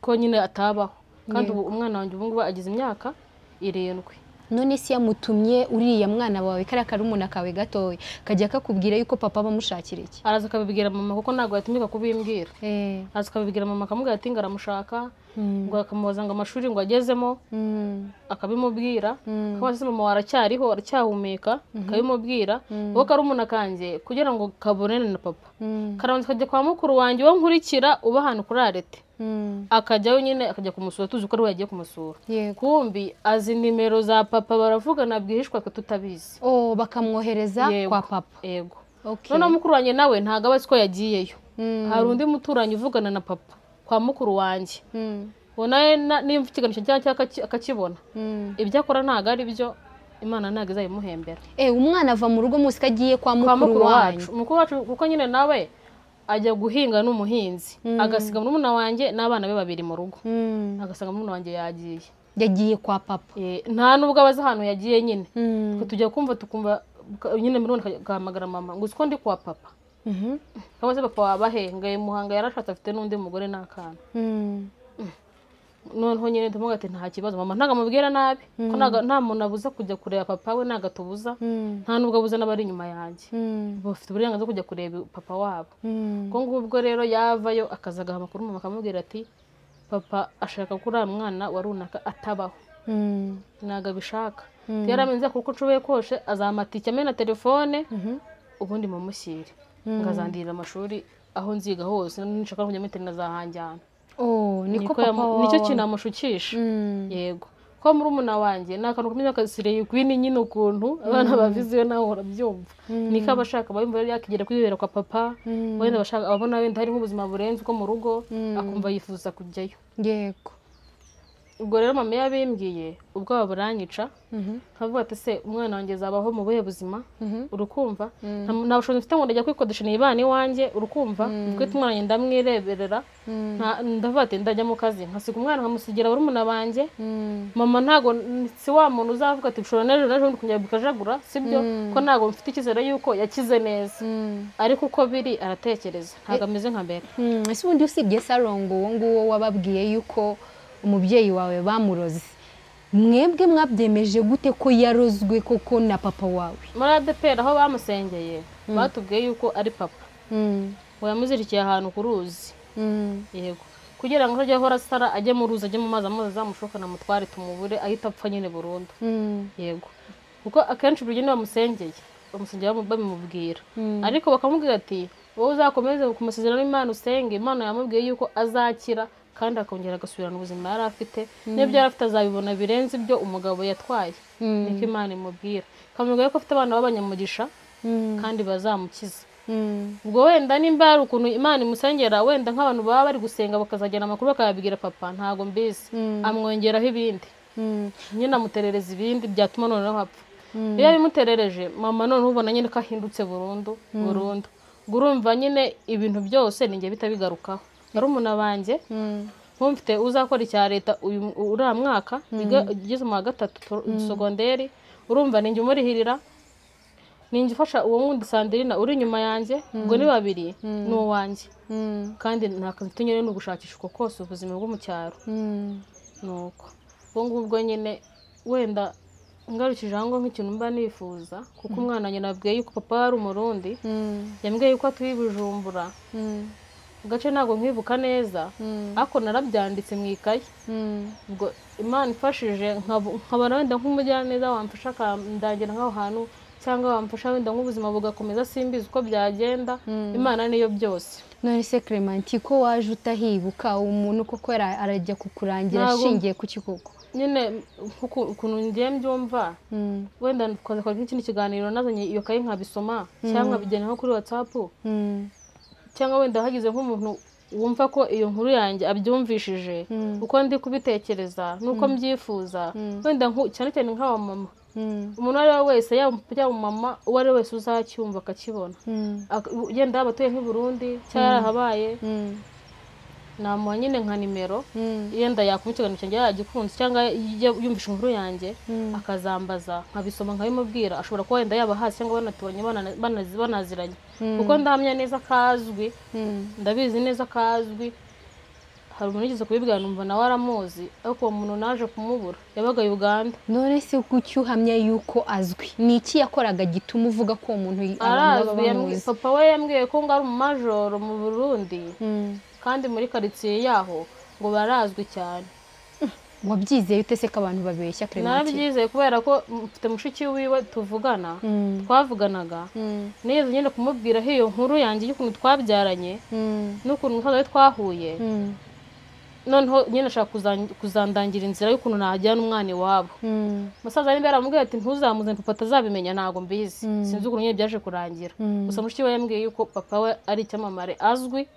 ko nyine atabaho, kandi ubu umwana wanjye ubu ngubu agize imyaka 7. None si yamutumye uriya mwana wawe kariya karumuna kawe gatoya kajya kakubwira yuko papa bamushakira iki? Araza akabibwira mama kuko ntabwo yatumika kubimbwira. Araza akabibwira mama akamubwira ati ngaramushaka, ngo akamubaza ngo amashuri ngo agezemo akabimubwira, ko se mama waracyariho aracyahumeka akabimubwira. Kuko karumuna kanjye kugira ngo kabonene na papa karabanza kajya kwa mukuru wanjye wo nkurikira uba ahantu kuri arete, akajyayo nyine akajya kumusura, tuzi ko ari we yagiye kumusura. Kumbi azi nimero za papa, baravugana bwihishwa ko tutabizi, bakamwohereza kwa papa. Yego, none mukuru wanjye nawe ntago abazi ko yagiyeyo. Hari undi muturanyi uvugana na papa kwa mukuru wanjye, nawe nimba ikiganisho cyangwa akakibona, ibyo akora ntago ari byo, Imana ntago izayimuhembera. Umwana ava mu rugo musika agiye kwa mukuru wacu. Mukuru wacu kuko nyine nawe ajya guhinga n'umuhinzi, agasiga murumuna wanjye n'abana be 2 mu rugo, agasanga murumuna wanjye yagiye kwa papa. Nta nubwo abaza ahantu yagiye nyine, ko tujya kumva tukumva nyine murumuna gahamagara mama ngo uko ndi kwa papa. Kaba se papa wabahengaye Muhanga yarashatse afite n'undi mugore n'akana. Noneho nyine ndumuga ati nta kibazo, mama ntagamubwira nabi ko nta muntu abuza kujya kureba papa we, nagatubuza nta nubwo abuza n'abari inyuma yanjye, bafite uburenganzira kujya kureba papa wabo. Ko ngubwo rero yavayo akazaga amakuru mama akamubwira ati papa ashaka ko uriya mwana wa runaka atabaho, ntago abishaka. Yaramenze kuko nshoboye koshe azamatike amena telefone, ubundi mumushyire ngazandirira amashuri aho nziga hose, nshaka kujya muri na zahanjyana. Niko papa nicyo kinamushukisha. Yego, ko murumuna wanjye nakantu kumenya kasireye kwini nyine ukuntu abana baviziyo nawe urabyumva, niko abashaka bayumva rero yakigera kwibera kwa papa, wenda bashaka abona wenda hari nk'ubuzima burenze uko mu rugo, akumva yifuza kujyayo. Yego, ubwo rero mama yabimbwiye ubwo buranyica, nkavuga ati se umwana wanjye zabaho mu buhe buzima, urukumva nta bushobozi mfite ngo ndajya kwikodesha n'ibana iwanjye, urukumva twite umwana wanjye ndamwireberera, ndavuga ati ndajya mu kazi nkasiga umwana nkamusigira barumuna banjye. Mama ntago si wa muntu uzavuga ati ushobora n'ejo kujya bikajagura, sibyo ko ntago mfite ikizere yuko yakize neza, ariko uko biri aratekereza ntago ameze nka mbere. Ese ubundi usibye Sarongo uwo nguwo wababwiye yuko umubyeyi wawe bamuroze, mwebwe mwabyemeje gute ko yarozwe koko na papa wawe? Muri ADPR aho bamusengeye batubwiye yuko ari papa, ngo yamuzirikiye ahantu ku ruzi. Yego, kugira ngo ajye ahora sara, ajye mu ruzi, ajye mu mazi, amazi azamushokana mutware tumubure ahita apfa nyine burundu. Yego, kuko akenshi buryo bamusengeye bamubwira, ariko bakamubwira ati wowe uzakomeze kumusezerano n'Imana usenge, Imana yamubwiye yuko azakira kandi akongera agasubirana ubuzima yari afite, n'ibyo yari afite azabibona birenze ibyo umugabo yatwaye. Niko Imana imubwira, kamubwira ko afite abana b'abanyamugisha kandi bazamukiza. Ubwo wenda nimba ari ukuntu Imana imusengera, wenda nk'abantu baba bari gusenga bakazagena amakuru bakayabwira papa, ntago mbizi, amwongeraho ibindi nyine amuterereza ibindi byatuma noneho apfa. Iyo bimuterereje mama none ubona nyine ko ahindutse burundu. Urumva nyine ibintu byose ninjye bitabigarukaho. Barumuna banjye mfite uzakora icya leta uriya mwaka igeze mu wa 3 segonderi, urumva ninjye umurihirira, ninjye ufasha uwo wundi Sandrine uri inyuma yanjye, ubwo ni 2 ni uwanjye, kandi nta kazi tunyere no gushakisha uko kose ubuzima bwo mu cyaro. Nuko ubwo nyine wenda ngarukije aho nk'ikintu mba nifuza, kuko umwana nyine nabwiye yuko papa ari umurundi, yambwiye yuko atuye Bujumbura, gace ntabwo nkibuka neza ariko narabyanditse mu ikayi ubwo Imana ifashije nkabona wenda nk'umujyaneza wamfasha akandangira nk'aho hantu cyangwa wamfasha wenda nk'ubuzima bugakomeza simbizi uko byagenda Imana niyo byose. None se Clementine ko waje utahibuka umuntu koko arajya kukurangira ashingiye ku kikoko nyine ukuntu ngiye mbyumva wenda twakora nk'ikindi kiganiro nazanye iyo kayi nkabisoma cyangwa nkabijyana nko kuri WhatsApp cyangwa wenda hagize nk'umuntu wumva ko iyo nkuru yanjye abyumvishije uko ndi kubitekereza nuko mbyifuza wenda cyane cyane nk'aba mama umuntu ari we wese yaba umumama uwo ari wese uzacyumva akakibona yenda abatuye nk'i Burundi cyangwa yarahabaye namuha nyine nka nimero yenda yakuma ikiganiro cyanjye yagikunze cyangwa yumvisha inkuru yanjye akazambaza nkabisoma nkabimubwira ashobora kuba wenda yaba hasi cyangwa banatubonye banaziranye kuko ndahamya neza kazwi ndabizi neza kazwi. Hari umuntu yigeze kubibwira numva nawe aramuzi ariko uwo muntu naje kumubura yabaga Uganda. None se kuki uhamya yuko azwi ni iki yakoraga gituma uvuga ko uwo muntu arazwi? Papa we yambwiye ko ngo ari umumajoro mu Burundi kandi muri quartier yaho ngo barazwi cyane. Wabyizeye ute se ko abantu babeshya Clementine? Nabyizeye kubera ko mfite mushiki wiwe tuvugana twavuganaga nigeze nyine kumubwira iyo nkuru yanjye y'ukuntu twabyaranye n'ukuntu twaje twahuye noneho nyine ashaka kuzandangira inzira y'ukuntu najyana umwana iwabo. Musaza niba yaramubwiye ati ntuzamuzane papa atazabimenya ntago mbizi sinzi ukuntu nyine byaje kurangira gusa mushiki we yambwiye yuko papa we ari icyamamare azwi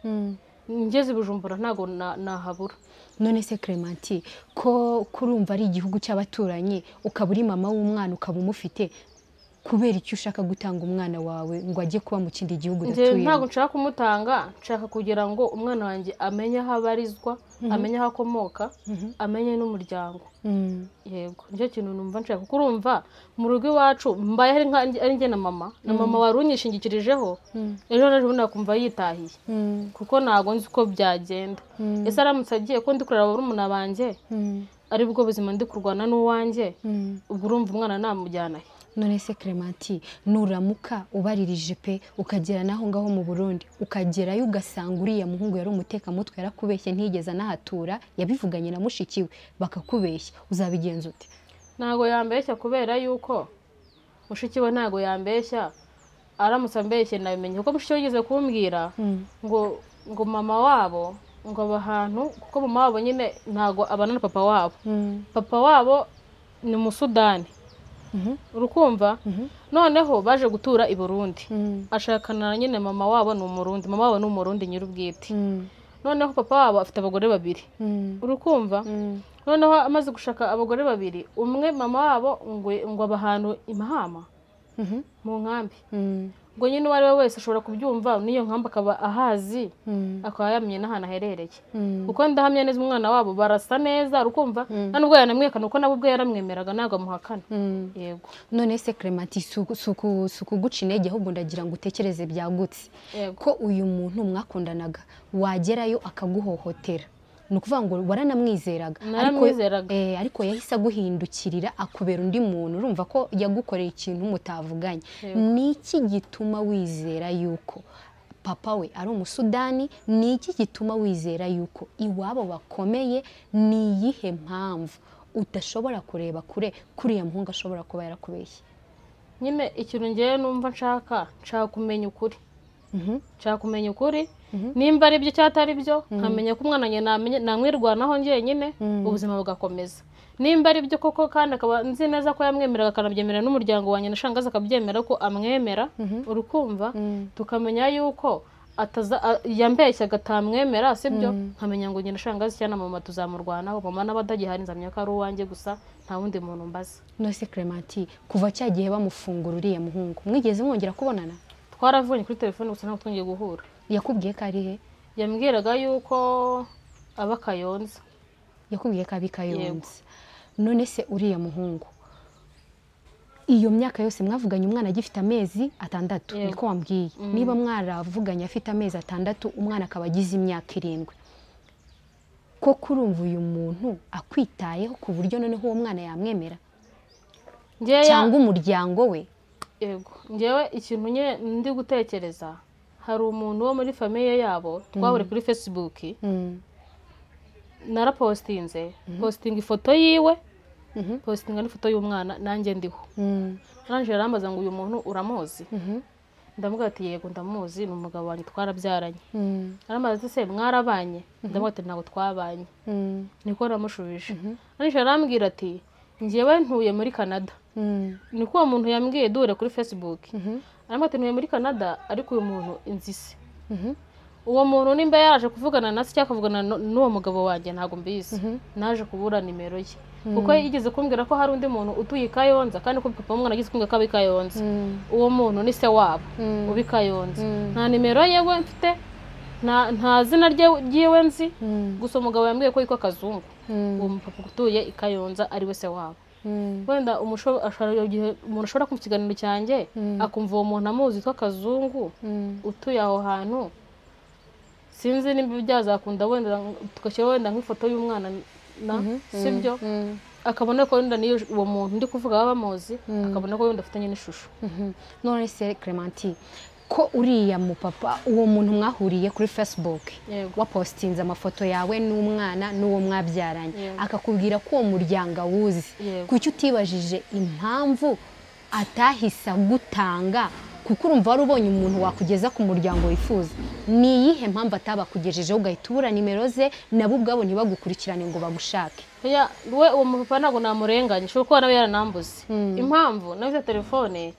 ngeze i Bujumbura ntago nahabura. None se Clementine ko kurumva ari igihugu cy'abaturanyi ukaba uri mama w'umwana ukaba umufite kubera icyo ushaka gutanga umwana wawe ngo ajye kuba mu kindi gihugu datuyemo? Ntago nshaka kumutanga, nshaka kugira ngo umwana wanjye amenye aho abarizwa amenye aho akomoka amenye n'umuryango. Yego nicyo kintu numva nshaka kuko urumva mu rugo iwacu mbaye ari njye na mama wari unyishingikirijeho ejo naje ubona kumva yitahiye kuko ntago nzi uko byagenda. Ese aramutse agiye ko ndi kurera barumuna banjye ari bwo buzima ndi kurwana n'uwanjye ubwo urumva umwana namujyana he? None se Clementine nuramuka ubaririje pe ukagera naho ngaho mu Burundi ukagerayo ugasanga uriya muhungu yari umutekamutwe yarakubeshye ntigeze anahatura yabivuganye na mushikiwe bakakubeshya uzabigenza ute? Ntago yambeshya kubera yuko mushikiwe ntago yambeshya aramutse ambeshye nabimenye kuko mushikiwe yigeze kumbwira ngo mama wabo ngo abahantu kuko mama wabo nyine ntago abana na papa wabo papa wabo ni mu Sudani urukumva noneho baje gutura i Burundi ashakana nyine mama wabo ni umurundi mama wabo ni umurundi nyirubwite noneho papa wabo afite abagore babiri urukumva noneho amaze gushaka abagore babiri umwe mama wabo ngo abahantu imahama mu nkambi ngo nyine uwari we wese ashobora kubyumva niyo nkamba akaba ahazi akaba yamenye n'ahantu aherereye kuko ndahamya neza umwana wabo barasa neza urukumva nubwo yanamwekana uko nabo ubwo yaramwemeraga ntabwo amuhakana. Yego none se Clementine suku guca intege ahubwo ndagira ngo utekereze byagutse ko uyu muntu mwakundanaga wagerayo akaguhohotera ni ukuvuga ngo waranamwizeraga ariko yahise aguhindukirira akubera undi muntu urumva ko yagukoreye ikintu mutavuganye. Ni iki gituma wizera yuko papa we ari umusudani? Ni iki gituma wizera yuko iwabo bakomeye? Ni iyihe mpamvu udashobora kureba kure kuriya muhungu ashobora kuba yarakubeshye? Nyine ikintu ngiye numva nshaka kumenya ukuri nshaka kumenya ukuri nimba ari byo cyatari byo nkamenya ko umwana nyine namwirwanaho ngiye nyine ubuzima bugakomeza. Nimba ari byo koko kandi akaba nzi neza ko yamwemeraga akanabyemera n'umuryango wanjye nashangaza akabyemera ko amwemera urukumva tukamenya yuko yambeshya atamwemera sibyo nkamenya ngo nyine nashangaza cyane mama tuzamurwanaho mama n'abadagihari nzamenya ko ari uwanjye gusa nta wundi muntu mbaza. Nose Clementine kuva cyagihe bamufungura uriya muhungu mwigeze mwongera kubonana? Twaravunye kuri telefone gusa ntabwo twongeye guhura. Yakubwiye ko ari he? Yambwiraga yuko aba Kayonza. Yakubwiye ko abi Kayonza. None se uriya muhungu iyo myaka yose mwavuganye umwana agifite amezi 6 niko wambwiye niba mwaravuganye afite amezi 6 umwana akaba agize imyaka 7 ko kurumva uyu muntu akwitayeho ku buryo noneho uwo mwana yamwemera cyangwa umuryango we? Yego ngewe ikintu nye ndi gutekereza hari umuntu wo muri famiye yabo twabure kuri Facebook narapostinze posting ifoto yiwe postinga n'ifoto y'umwana nanjye ndiho nanjye yarambaza ngo uyu muntu uramuzi ndamuga ati yego ndamuzi ni umugabo wanjye twarabyaranye arambaza ati se mwarabanye ndamuga ati ntabwo twabanye niko namushubije nanjye yarambwira ati njyewe ntuye muri Canada niko uwo muntu yambwiye dure kuri Facebook arambaza ati ntuye muri Canada ariko uyu muntu inzise uwo muntu nimba yaje kuvugana na se cyangwa kuvugana n'uwo mugabo wanjye ntabwo mbizi naje kubura nimero ye kuko yigeze kumbwira ko hari undi muntu utuye Kayonza kandi ko papa w'umwana agize kumbwira ko abi Kayonza uwo muntu ni se wabo ubi Kayonza nta nimero yewe mfite nta zina ryiwe nzi gusa umugabo yambwiye ko yitwa Kazungu uwo mupapa utuye i Kayonza ari we se wabo wenda umuntu ashobora kumva ikiganiro cyanjye akumva uwo muntu amuzi yitwa Kazungu utuye aho hantu sinzi nimba byazakunda wenda tugashyira wenda nk'ifoto y'umwana sibyo akabona ko wenda niyo uwo muntu ndi kuvuga baba bamuzi akabona ko wenda afitanye n'ishusho none se Clementine ko uriya mu papa uwo muntu mwahuriye kuri Facebook wapostinze amafoto yawe n'umwana n'uwo mwabyaranye akakubwira ko uwo muryango awuzi kuki utibajije impamvu atahise gutanga kuko urumva wari ubonye umuntu wakugeza ku muryango wifuza ni iyihe mpamvu atabakugejejeho ugahita ubura nimero ze nabo ubwabo ntibagukurikirane ngo bagushake we uwo mupapa ntabwo namurenganye ushobora kuba nawe yaranambuze impamvu nabuze telefone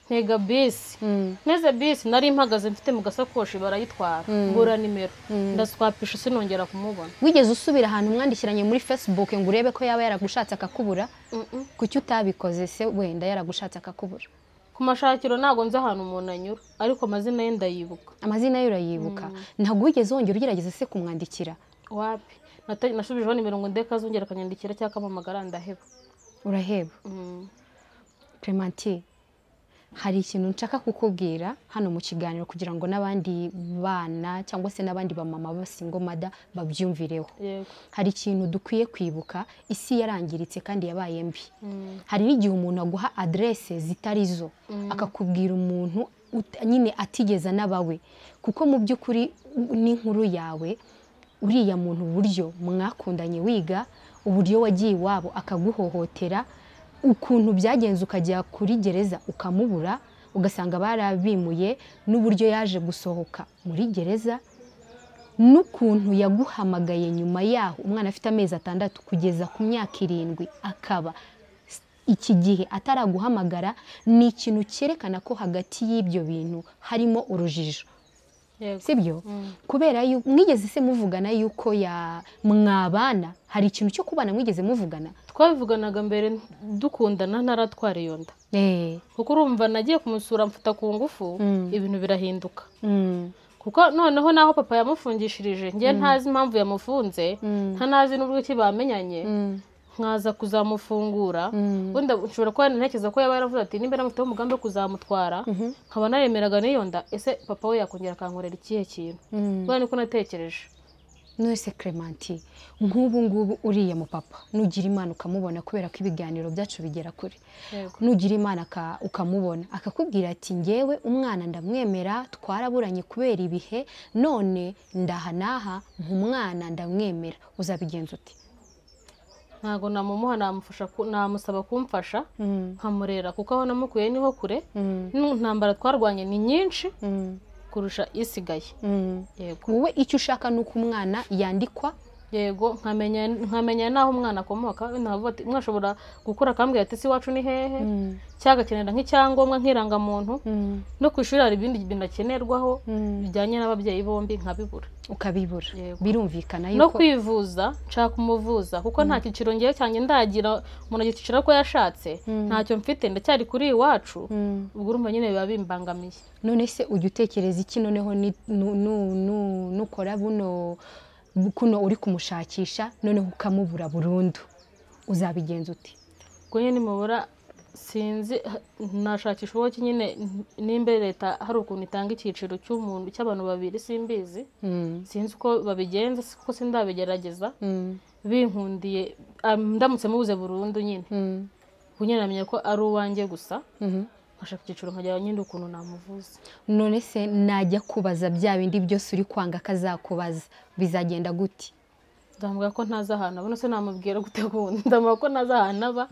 ntega bisi neze bisi nari mpagaze mfite mu gasakoshi barayitwara mbura nimero ndaswapisha sinongera kumubona wigeze usubira ahantu mwandikiranye muri Facebook ngo urebe ko yaba yaragushatse akakubura kuki utabikoze se wenda yaragushatse akakubura ku mashakiro ntago nzi ahantu umuntu anyura ariko amazina ye ndayibuka amazina ye urayibuka ntabwo wigeze wongera ugerageza se kumwandikira wapi nashubijeho nimero ngo ndeka azongera akanyandikira cyangwa akamamagara ndaheba uraheba Clementine hari ikintu nshaka kukubwira hano mu kiganiro kugira ngo n'abandi bana cyangwa se n'abandi bamama b'abasingo mada babyumvireho hari ikintu dukwiye kwibuka isi yarangiritse kandi yabaye mbi hari n'igihe umuntu aguha adresse zitari zo akakubwira umuntu nyine atigeza n'abawe kuko mu by'ukuri n'inkuru yawe uriya muntu uburyo mwakundanye wiga uburyo wagiye iwabo akaguhohotera ukuntu byagenze ukajya kuri gereza ukamubura ugasanga barabimuye n'uburyo yaje gusohoka muri gereza n'ukuntu yaguhamagaye nyuma yaho umwana afite amezi 6 kugeza ku myaka 7 akaba iki gihe ataraguhamagara ni ikintu cyerekana ko hagati y'ibyo bintu harimo urujijo sibyo kubera mwigeze se muvugana yuko ya mwabana hari ikintu cyo kubana mwigeze muvugana twabivuganaga mbere dukundana ntaratwara iyo nda kuko urumva nagiye kumusura mfata ku ngufu ibintu birahinduka kuko noneho naho papa yamufungishirije ngiye ntazi impamvu yamufunze ntanazi n'uburyo ki bamenyanye nkaza kuzamufungura wenda nshobora kuba ntekereza ko yaba yaravuze ati nimba namufite umugambi wo kuzamutwara nkaba naremeraga n'iyo nda ese papa we yakongera akankorera ikihe kintu kubera niko natekereje nose Clementine nk'ubu ngubu uriya mu papa nugira imana ukamubona kubera ko ibiganiro byacu bigera kure nugira imana ukamubona akakubwira ati ngewe umwana ndamwemera twaraburanye kubera ibihe none ndahanaha nk'umwana ndamwemera uzabigenza uti ntago namumuha namufasha namusaba kumfasha nkamurera kuko aho namukuye niho kure n'intambara twarwanye ni nyinshi kurusha isigaye yego wowe icyo ushaka nuko umwana yandikwa yego nkamenya naho umwana akomoka navuga ati mwashobora gukora kambwe ati si wacu ni hehe cyagakenera nk'icyangombwa nk'irangamuntu no kwishuri hari ibindi binakenerwaho bijyanye n'ababyeyi bombi nkabibura ukabibura birumvikana yuko no kwivuza nshaka kumuvuza kuko nta kiciro ngiye cyanjye ndagira umuntu agicira ko yashatse ntacyo mfite ndacyari kuri iwacu ubwo urumva nyine biba bimbangamiye none se ujya utekereza iki noneho nukora kuno uri kumushakisha noneho ukamubura burundu uzabigenza uti ubwo nyine nimubura sinzi nashakisha uwo nyine nimba leta hari ukuntu itanga icyiciro cy'umuntu cy'abantu babiri simbizi sinzi uko babigenza kuko sindabigerageza binkundiye ndamutse mubuze burundu nyine ubu nyine namenye ko ari uwanjye gusa nkashaka icyiciro nkajya nyine ukuntu namuvuza. none se najya kubaza bya bindi byose uri kwanga akazakubaza bizagenda gute? ndamubwira ko ntazi ahantu aba, se namubwira gute kundi? ndamubwira ko ntazi ahantu aba,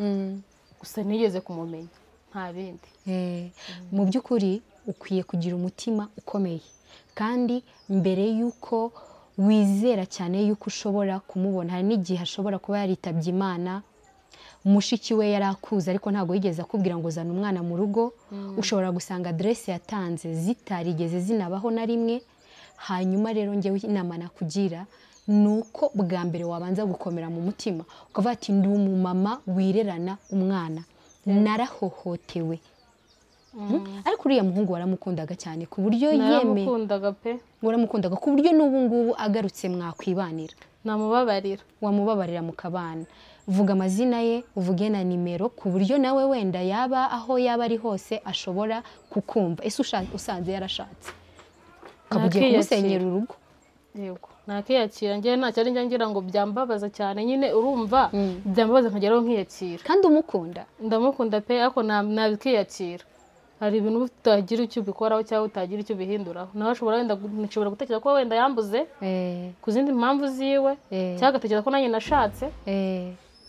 gusa nigeze kumumenya nta bindi. Mu by'ukuri ukwiye kugira umutima ukomeye, kandi mbere y'uko wizera cyane y'uko ushobora kumubona, hari n'igihe ashobora kuba yaritabye Imana, mushiki we yari akuze ariko ntabwo yigeze akubwira ngo zana umwana mu rugo, ushobora gusanga aderesi yatanze zitarigeze zinabaho na rimwe. hanyuma rero njyewe inama nakugira ni uko bwa mbere wabanza gukomera mu mutima ukavuga ati ndi umumama wirerana umwana, narahohotewe. ariko uriya muhungu waramukundaga cyane ku buryo naramukundaga pe, waramukundaga ku buryo n'ubu ngubu agarutse mwakwibanira? namubabarira. wamubabarira mukabana, vuga amazina ye, uvuge na nimero ku buryo nawe wenda yaba aho yaba ari hose ashobora kukumva. ese usanze yarashatse ukabugiye kumusenyera urugo? Yego, nakiyakira njye nta cyari ngira ngo byambabaza cyane, nyine urumva byambabaza nkageraho nkiyakira. kandi umukunda? ndamukunda pe, ariko nabikiyakira. hari ibintu utagira icyo ubikoraho cyangwa utagira icyo ubihinduraho. nawe nshobora gutekereza ko wenda yambuze ku zindi mpamvu ziwe, cyangwa agatekereza ko nanjye nashatse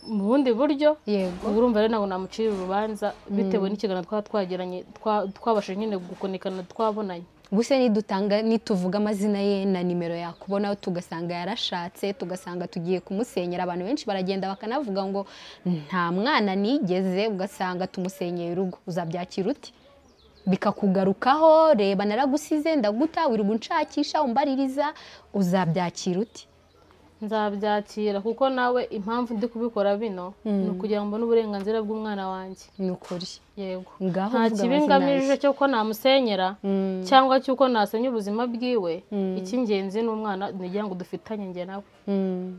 mu bundi buryo. urumva rero ntabwo namucira urubanza bitewe n'ikiganiro twagiranye, twabashije nyine gukonikana twabonanye. ubuse nituvuga amazina ye na nimero yakubonaho tugasanga yarashatse, tugasanga tugiye kumusenyera, abantu benshi baragenda bakanavuga ngo nta mwana nigeze, ugasanga tumusenyeye urugo, uzabyakira uti? bikakugarukaho, reba naragusize ndaguta, wirirwa unshakisha umbaririza, uzabyakira uti? nzabyakira, kuko nawe impamvu ndi kubikora bino ni ukugira ngo mbone uburenganzira bw'umwana wanjye. ni ukuri. yego, ngaho nta kibi ngamije cy'uko namusenyera cyangwa cy'uko nasenya ubuzima bwiwe. icy'ingenzi ni umwana, nigira ngo dufitanye njye nawe.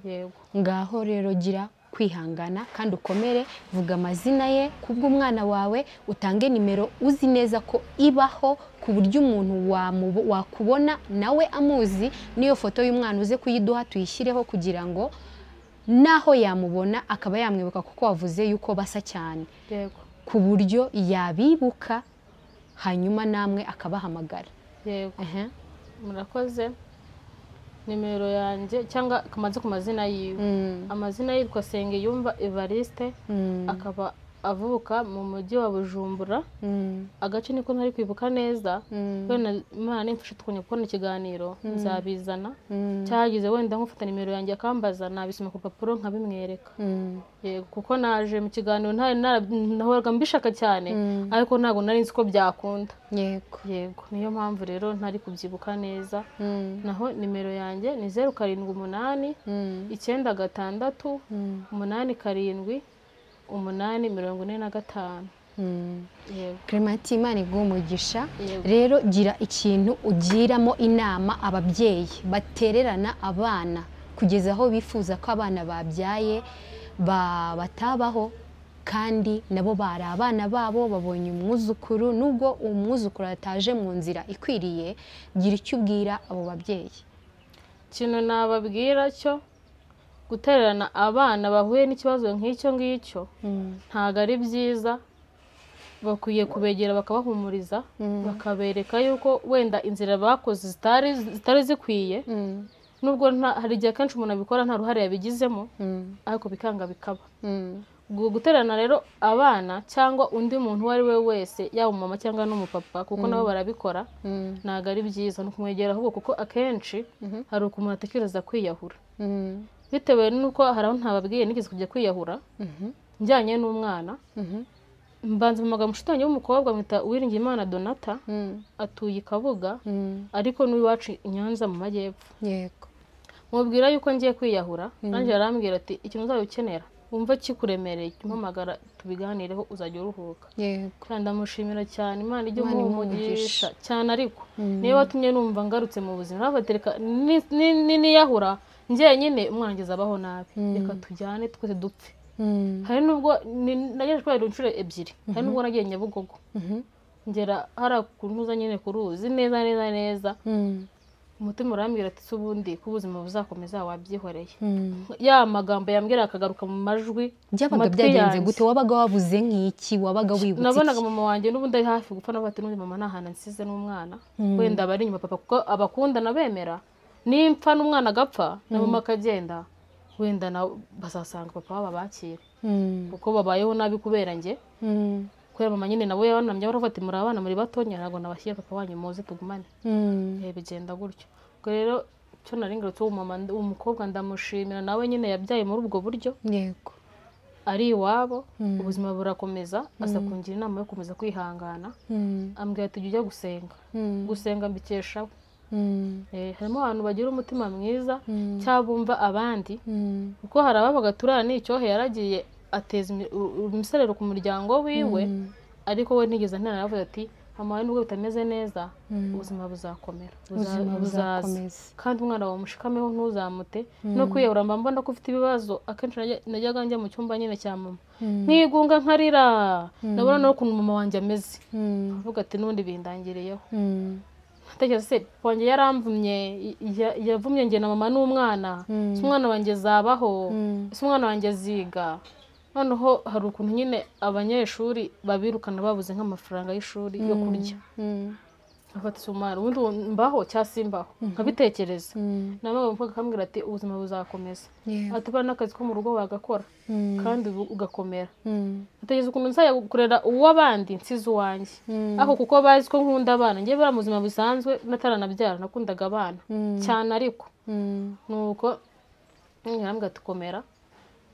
yego, ngaho rero gira kwihangana kandi ukomere, vuga amazina ye kubw'umwana wawe, utange nimero uzi neza ko ibaho ku buryo umuntu wakubona nawe amuzi, n'iyo foto y'umwana uze kuyiduha tuyishyireho kugira ngo naho yamubona akaba yamwibuka, kuko wavuze yuko basa cyane. yego, ku buryo yabibuka hanyuma namwe akabahamagara. yego, murakoze. nimero yanjye cyangwa kamaze ku mazina yiwe. amazina yitwa Sengiyumva Evariste, akaba avuka mu mujyi wa Bujumbura. agace niko ntari kwibuka neza, wenda Imana nimfasha tukongera kubona ikiganiro nzabizana, cyagize wenda nkufata nimero yanjye akambaza nabisoma ku papuro nkabimwereka. yego, kuko naje mu kiganiro nahoraga mbishaka cyane, ariko ntabwo nari nzi ko byakunda. yego, niyo mpamvu rero ntari kubyibuka neza. naho nimero yanjye ni 078 966 87 845. Clement, Imana iguhe umugisha. rero gira ikintu ugiramo inama ababyeyi batererana abana kugeza aho bifuza ko abana babyaye batabaho, kandi nabo bari abana babo, babonye umwuzukuru, nubwo umwuzukuru ataje mu nzira ikwiriye. gira icyo ubwira abo babyeyi. ikintu nababwira cyo, gutererana abana bahuye n'ikibazo nk'icyo ngicyo ntabwo ari byiza. bakwiye kubegera bakabahumuriza, bakabereka yuko wenda inzira bakoze zitari zikwiye, nubwo hari igihe kenshi umuntu abikora nta ruhare yabigizemo, ariko bikanga bikaba. gutererana rero abana cyangwa undi muntu uwo ari we wese, yaba umumama cyangwa n'umupapa, kuko nabo barabikora, ntabwo ari byiza. ni ukumwegera ahubwo, kuko akenshi hari ukuntu atekereza kwiyahura, bitewe n'uko hari aho ntababwiye nigeze kujya kwiyahura njyanye n'umwana. mbanza mu magambo nshutanyi w'umukobwa mwita Uwiringiyimana Donata, atuye i Kabuga, ariko n'iwacu i Nyanza mu majyepfo. yego, mubwira yuko ngiye kwiyahura, nanjye arambwira ati ikintu uzaba ukenera wumva kikuremereye, umpamagara tubiganireho uzajya uruhuka. yego, kandi ndamushimira cyane, Imana ijye umugisha cyane. ariko niyo watumye numva ngarutse mu buzima, batereka niyahura njyenyine umwana ngeze abaho nabi, reka tujyane twese dupfe. hari nubwo nagejeje kubera inshuro ebyiri, hari nubwo nagiye Nyabugogo ngera hari ukuntu uza nyine ku ruzi neza umutima urambwira ati ubundi ko ubuzima buzakomeza wabyihoreye. Ya magambo yambwira akagaruka mu majwi byabaga byagenze gute? Wabaga wabuze nk'iki? Wabaga wibutse iki? nabonaga mama wanjye n'ubundi ari hafi gupfa, navuga ati n'ubundi mama nahana nsize n'umwana, wenda abari inyuma papa kuko abakunda nabemera, nimpfa n'umwana agapfa na mama akagenda wenda bazasanga papa wabo bakire kuko babayeho nabi kubera njye. Kubera mama nyine nabo yabanamye baravuga ati muri abana muri batonya ntabwo nabashyira papa wanyu muze tugumane. Bigenda gutyo. Ubwo rero cyo naringarutse mama umukobwa ndamushimira, nawe nyine yabyaye muri ubwo buryo. Yego. Ari iwabo ubuzima burakomeza, asa kungira inama yo komeza kwihangana. Ambwira ati ujya gusenga. Gusenga mbikeshaho. Harimo abantu bagira umutima mwiza cyabumva abandi, kuko hari ababaga turana icyohe yaragiye ateza imiserero ku muryango wiwe, ariko we ntigeze ntana aravuga ati mama wawe nubwo bitameze neza ubuzima buzakomera, buzaza kandi umwana wawe mushikameho ntuzamute. No kwiyahura mba mbona ko ufite ibibazo, akenshi najyaga njya mu cyumba nyine cya mama nkigunga nkarira, nabona n'ukuntu mama wanjye ameze, avuga ati n'ubundi bindangiriyeho. Ndatekereza se wanjye yaramvumye, yavumye njye na mama n'umwana, se umwana wanjye zabaho, se umwana wanjye ziga. Noneho hari ukuntu nyine abanyeshuri babirukana babuze nk'amafaranga y'ishuri yo kurya. Afata umwana ubundi mbaho cyasimbaho nkabitekereza. Namaga mvuga akambwira ati ubuzima buzakomeza, atubara n'akazi ko mu rugo wagakora kandi ugakomera. Ategeza ukuntu nzajya gukorera uw'abandi nsize uwanjye, aho kuko bazi ko nkunda abana. Njye bara mu buzima busanzwe nataranabyara nakundaga abana cyane, ariko nuko yarambwira ati komera,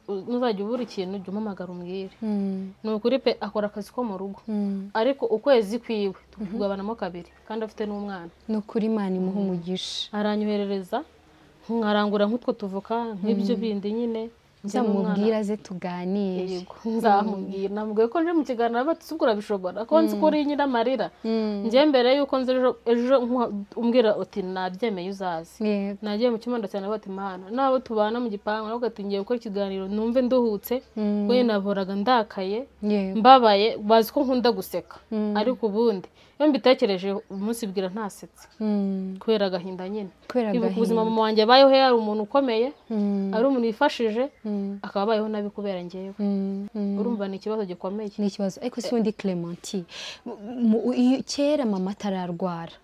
nuzajya ubura ikintu jya umpamagara umbwire. Ni ukuri pe akora akazi ko mu rugo, ariko ukwezi kwiwe tugabanamo kabiri kandi afite n'umwana. Ni ukuri Imana imuha umugisha. Aranyoherereza nkarangura nk'utwo tuvuka nk'ibyo bindi nyine. Nzamubwira ze tuganire. Nzamubwira, namubwiye ko nje mu kiganiro bati subwo bishobora ko nzi ko uri nyina marira. Nje mbere yuko nzi ejo umbwira uti nabyemeye uzazi. Nagiye mu cyumba cyane bati Mana nabo tubana mu gipangu, navuga ati ngiye gukora ikiganiro numve nduhutse, we naboraga ndakaye mbabaye, bazi ko nkunda guseka, ariko ubundi iyo mbitekereje umunsi bwira ntasetse kubera agahinda nyine. Ibuka ubuzima mama wanjye abayeho yari umuntu ukomeye, ari umuntu yifashije, akaba abayeho nabi kubera njyewe. Urumva ni ikibazo gikomeye. Ni ikibazo. Ariko si undi Clementine, kera mama atararwara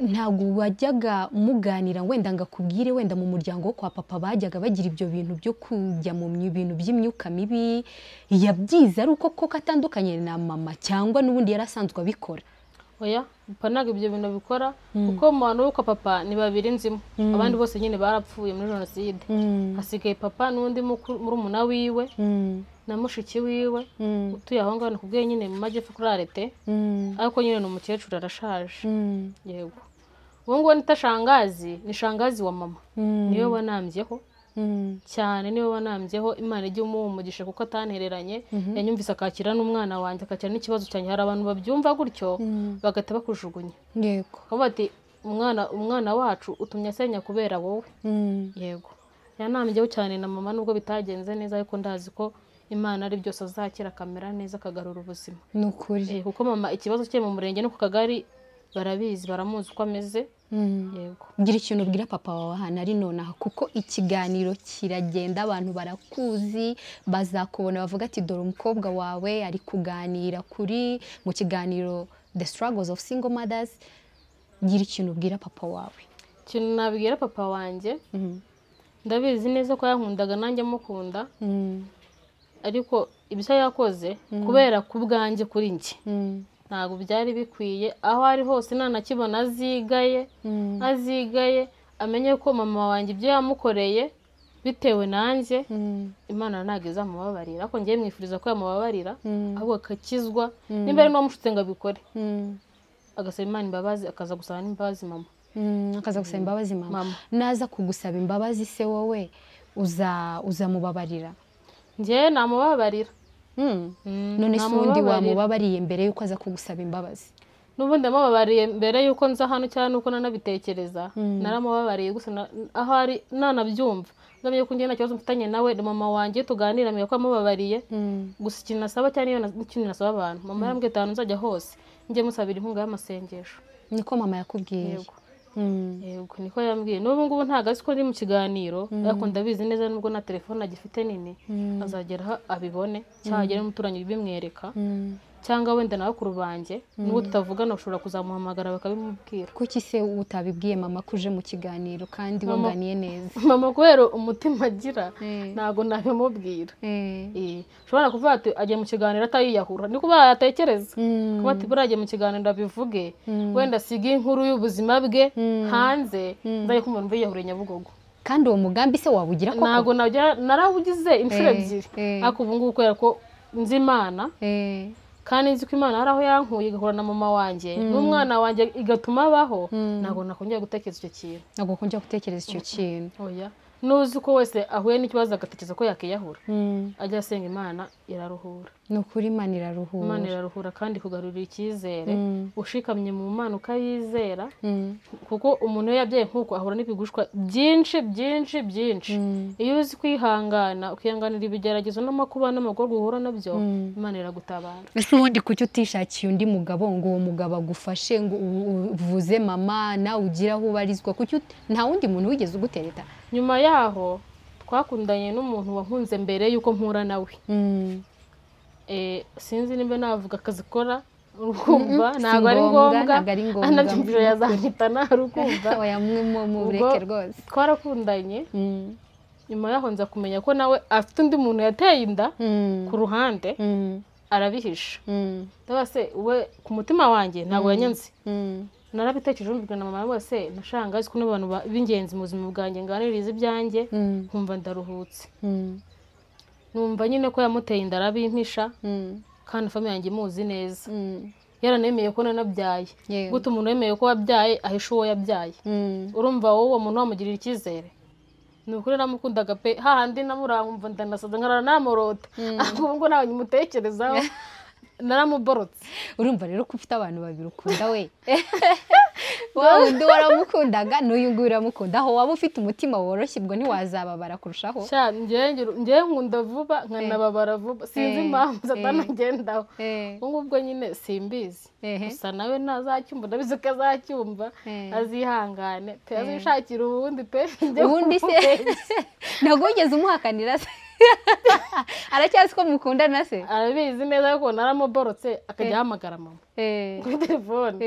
ntabwo wajyaga muganira wenda ngakubwire wenda mu muryango wo kwa papa bajyaga bagira ibyo bintu byo kujya mu bintu by'imyuka mibi, yabyize ari uko koko atandukanye na mama cyangwa n'ubundi yarasanzwe abikora? Oya, papa ntabwo ibyo bintu bikora, kuko mu bantu bo kwa papa ni babiri nzimo, abandi bose nyine barapfuye muri jenoside. Hasigaye papa n'undi murumuna wiwe na mushiki wiwe utuye aho ngaho nakubwiye nyine mu majyepfo kuri Arete, ariko nyine ni umukecuru arashaje. Yego, uwo nguwo nita shangazi, ni shangazi wa mama, niwe wanambyeho cyane, niwe wanambyeho. Imana ijye umugisha kuko atantereranye, yanyumvise akakira n'umwana wanjye, akakira n'ikibazo cyanjye. Hari abantu babyumva gutyo bagahita bakujugunya. Yego, aho bati umwana wacu utumye asenya kubera wowe. Yego, yanambyeho cyane na mama nubwo bitagenze neza, ariko ndazi ko Imana ari byose azakira akamera neza akagarura ubuzima. Ni ukuri. Kuko mama ikibazo cye mu murenge no ku kagari barabizi, baramuzi uko ameze. Yego, gira ikintu ubwira papa wawe hano ari nonaha, kuko ikiganiro kiragenda, abantu barakuzi, bazakubona bavuga ati dore umukobwa wawe ari kuganira kuri mu kiganiro The Struggles of Single Mothers. Gira ikintu ubwira papa wawe. Ikintu nabwira papa wanjye, ndabizi neza ko yankundaga nanjye mukunda, ariko ibyo yakoze kubera ku bwanjye kuri njye ntabwo byari bikwiye. Aho ari hose nanakibona azigaye amenye ko mama wanjye ibyo yamukoreye bitewe nanjye, Imana ntabwo izamubabarira, ariko ngiye mwifuriza ko yamubabarira ahubwo akakizwa. Nimba ari n'uwamushutse ngo abikore, agasaba Imana imbabazi, akaza gusaba n'imbabazi mama. Akaza gusaba imbabazi mama. Naza kugusaba imbabazi se wowe uzamubabarira? Njye namubabarira. None se undi wamubabariye mbere yuko aza kugusaba imbabazi? N'ubundi amubabariye mbere yuko nza hano cyane nuko nanabitekereza. Naramubabariye gusa aho ari nanabyumva, ngamye ko njye nta kibazo mfitanye nawe, mama wanjye tuganira mbere ko amubabariye. Gusa ikintu nasaba cyane iyo n'ikintu nasaba abantu, mama yarambwiye atanu nzajya hose njye musabira inkunga y'amasengesho. Niko mama yakubwiye? Yego, yego niko yambwiye n'ubu ngubu ntabwo azi ko ndi mu kiganiro ariko ndabizi neza nubwo na telefone agifite nini azagera aho abibone cyangwa agere n'umuturanyi bimwereka cyangwa wenda na bakuru banjye n'ubwo tutavugana ushobora kuzamuhamagara bakabimubwira. Kuki se utabibwiye mama ko uje mu kiganiro kandi waganiye neza? Mama kubera umutima agira ntabwo nabimubwira. Ushobora kuvuga ati agiye mu kiganiro atayiyahura niko bayatekereza kuba ati buriya agiye mu kiganiro ndabivuge wenda siga inkuru y'ubuzima bwe hanze nzaye ko umuntu yiyahuriye Nyabugogo. Kandi uwo mugambi se wabugira koko? Ntabwo narawugize inshuro ebyiri ariko ubu ngubu kubera ko nzi Imana kandi nzi ko Imana hari aho yankuye igahura na mama wanjye n'umwana wanjye igatuma abaho ntabwo nakongera gutekereza icyo kintu. Ntabwo kongera gutekereza icyo kintu. Oya nuzi ko wese ahuye n'ikibazo agatekereza ko yakiyahura ajya asenga Imana iraruhura. Ni ukuri Imana iraruhura. Imana iraruhura kandi kugarurira icyizere ushikamye mu Mana ukayizera kuko umuntu iyo yabyaye nk'uko ahura n'ibigushwa byinshi byinshi byinshi. Iyo uzi kwihangana ukihanganira ibigeragezo n'amakuba n'amagorwa uhura nabyo Imana iragutabara. Ese ubundi kuki utishakiye undi mugabo ngo uwo mugabo agufashe ngo uvuze mama nawe ugire aho ubarizwa? Kuki nta wundi muntu wigeze ugutereta? Nyuma yaho twakundanye n'umuntu wankunze mbere yuko mpura nawe. Sinzi nimba navuga akazi kora urukumva ntabwo ari ngombwa anabyumvira yazahita narukumva oya mu bureke rwose. Twarakundanye nyuma yaho nza kumenya ko nawe afite undi muntu yateye inda ku ruhande arabihisha. Ndabase we ku mutima wanjye ntabwo yanyanze narabitekereje mbibwira na mama wese nashanga azi ko n'abantu b'ingenzi mu buzima bwanjye nganiriza ibyanjye nkumva ndaruhutse. Numva nyine ko yamuteye inda arabimpisha kandi famille yanjye muzi neza yaranemeye ko nanabyaye gute umuntu yemeye ko wabyaye ahisha uwo yabyaye urumva wowe uwo muntu wamugirira icyizere. Ni ukuri namukundaga pe hahandi namurangumva ndanasaza nkarara namurota ahubwo ngo nawe nyimutekerezaho naramuborotse. Urumva rero ko ufite abantu babiri ukunda we wowe undi waramukundaga n'uyu nguyu uramukunda aho waba ufite umutima woroshye ubwo ntiwazababara kurushaho. Njyewe nkunda vuba nkanababara vuba sinzi impamvu zatanagendaho ubwo nyine simbizi gusa nawe ntazacyumva ndabizi ko azacyumva azihangane pe azishakira ubundi pe. Ubundi se ntabwo wigeze umuhakanira se? Aracyazi ko mukundana se? Arabizi neza ko naramuborotse akajya ahamagara mama kuri telefone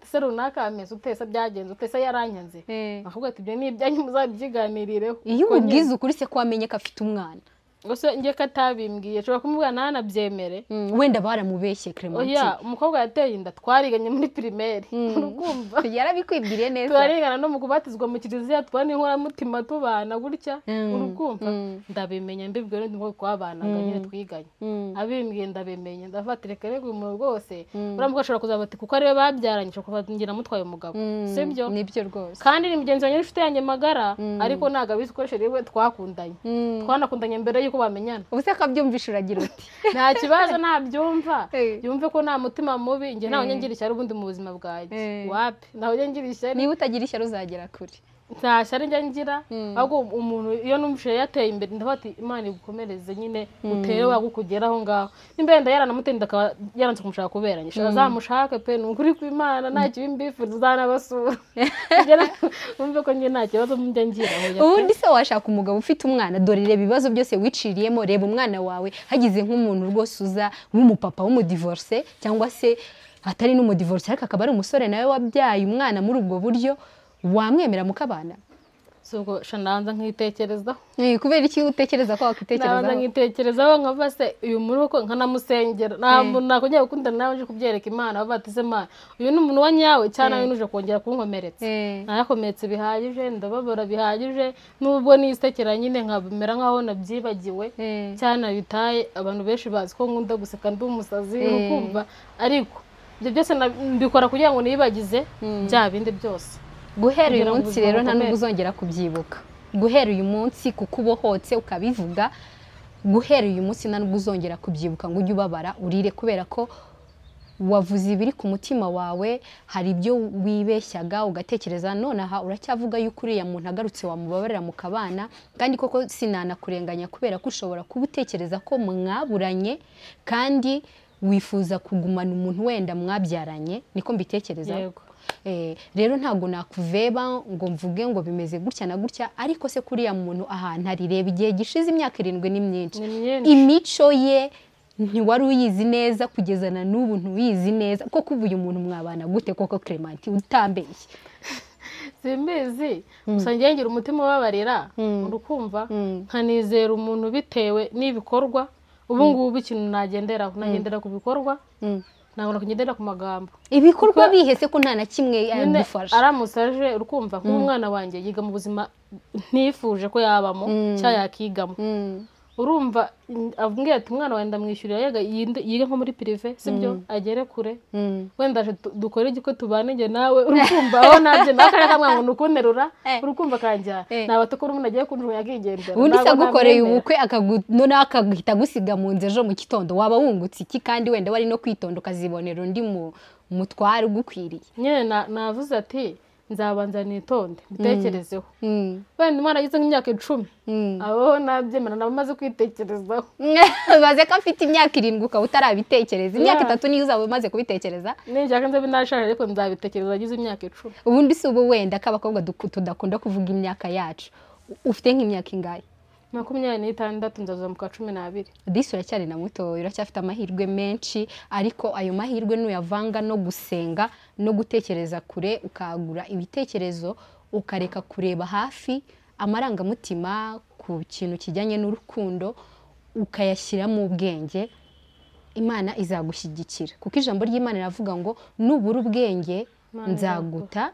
ese runaka ameze utese byagenze utese yaranyanze akavuga ati ibyo ni ibyanyu muzabyiganirireho. Iyo umubwiza ukuri se ko wamenye ko afite umwana gusa ngiye katabimbwiye nshobora kumubwira nanabyemere wenda baramubeshye Clementine. Oya umukobwa yateye inda twariganye muri primaire urukumva yarabikwibwiriye neza twarigana no mu kubatizwa mu kiliziya twani inkoramutima tubana gutya urukumva ndabimenya mbibwira ndi ngo kwabanaga nyine twiganye abimbwiye ndabimenye ndafata reka rego umuntu rwose uramuka ashobora kuzabati kuko ariwe babyaranye cyo kubatingira mutwaye umugabo sibyo? Nibyo rwose kandi ni mugenzi wanjye ufite yanjye magara ariko naga bizikoresheje we twakundanye twanakundanye mbere ko bamenyana. Ubuse akabyumvisha uragira uti nta kibazo nabyumva yumve ko nta mutima mubi nge ntawe ngira ishyari ubundi mu buzima bwanjye wapi ntawe ngira ishyari. Niba utagira ishyari uzagera kure nta shyari njya ngira ahubwo umuntu iyo numvise yateye imbere ndavuga ati Imana igukomereze nyine utere wagukugeraho ngaho nimba yenda yaranamutenda akaba yaranze kumushaka kuberanye azamushake pe ni ukuri kw'Imana nta kibi mbifuriza uzanabasura wumve ko njye nta kibazo njya ngira. Ubundi se washaka umugabo ufite umwana dore reba ibibazo byose wiciriyemo reba umwana wawe hagize nk'umuntu rwose uza w'umupapa w'umudivorce cyangwa se atari n'umudivorce ariko akaba ari umusore nawe wabyaye umwana muri ubwo buryo wamwemera mukabana? Subwo shananza nkitekerezaho. Kubera iki utekereza ko wakitekerezaho? Nabanza nkitekerezaho nkava se uyu muntu ko nkanamusengera nta muntu nakongera gukunda nawe nje kubyereka Imana babatise Imana uyu ni umuntu wanyawe cyane nawe nuje kongera kunkomeretsa nayakomeretse bihagije ndababara bihagije nubwo nisekera nyine nkabimera nkaho nabyibagiwe cyane bitaye abantu benshi bazi ko nkunda guseka ndi umusazi ukumva ariko ibyo byose mbikora kugira ngo nibagize bya bindi byose. Guhera uyu munsi rero nta nubwo uzongera kubyibuka. Guhera uyu munsi kuko ubohotse ukabivuga guhera uyu munsi nta nubwo uzongera kubyibuka ngo ujye ubabara urire kubera ko wavuze ibiri ku mutima wawe hari ibyo wibeshyaga ugatekereza none aha uracyavuga yuko uriya muntu agarutse wamubabarira mukabana kandi koko sinanakurenganya kubera ko ushobora kuba utekereza ko mwaburanye kandi wifuza kugumana umuntu wenda mwabyaranye niko mbitekereza. rero ntabwo nakuveba ngo mvuge ngo bimeze gutya na gutya, ariko se kuriya muntu ahantu ari, reba igihe gishize imyaka 7 ni myinshi, imico ye ntiwari uyizi neza kugeza na n'ubu ntuyizi neza, koko ubu uyu muntu mwabana gute koko Clement utambeshye? Simbizi, gusa njye ngira umutima ubabarira, urukumva nkanizera umuntu bitewe n'ibikorwa. Ubu ngubu ikintu nagendera ku bikorwa, ntabwo nakugendera ku magambo. Ibikorwa bihese ko nta na kimwe yadufasha. Aramusaje urukumva nk'umwana wanjye yiga mu buzima ntifuje ko yabamo cyangwa yakigamo. Urumva avuga ati umwana wenda mwishyurira yiga nko muri privé sibyo agere kure, wenda dukora igiko tubanege nawe, urumva aho nabyo nakareka mwango nukunterura, urumva kanjya nabatakora umuntu agiye kunjura yakigendera. Ubundi se gukoreye ubukwe none akagihita gusiga mu nze ejo mu kitondo, waba wungutse iki? Kandi wenda wari no kwitonda ukazibonera undi mutware ugukwiriye. Nyene navuze ati nzabanza nitonde mbitekerezeho. Wenda Imana yize nk'imyaka 10 abo nabyemera namaze kwitekerezaho. Baze ko afite imyaka 7 ukaba utarabitekereza, imyaka 3 niyo uzaba umaze kubitekereza. Nijaka nze binashaje ariko nzabitekereza agize imyaka 10. Ubundi se ubu wenda k'abakobwa tudakunda kuvuga imyaka yacu, ufite nk'imyaka ingahe? 26 nzaza mu 12. Disi uracyari na muto, uracyafite amahirwe menshi, ariko ayo mahirwe nuyavanga no gusenga no gutekereza kure, ukagura ibitekerezo, ukareka kureba hafi amarangamutima ku kintu kijyanye n'urukundo, ukayashyira mu bwenge, Imana izagushyigikira. Kuko ijambo ry'Imana riravuga ngo nubura ubwenge nzaguta.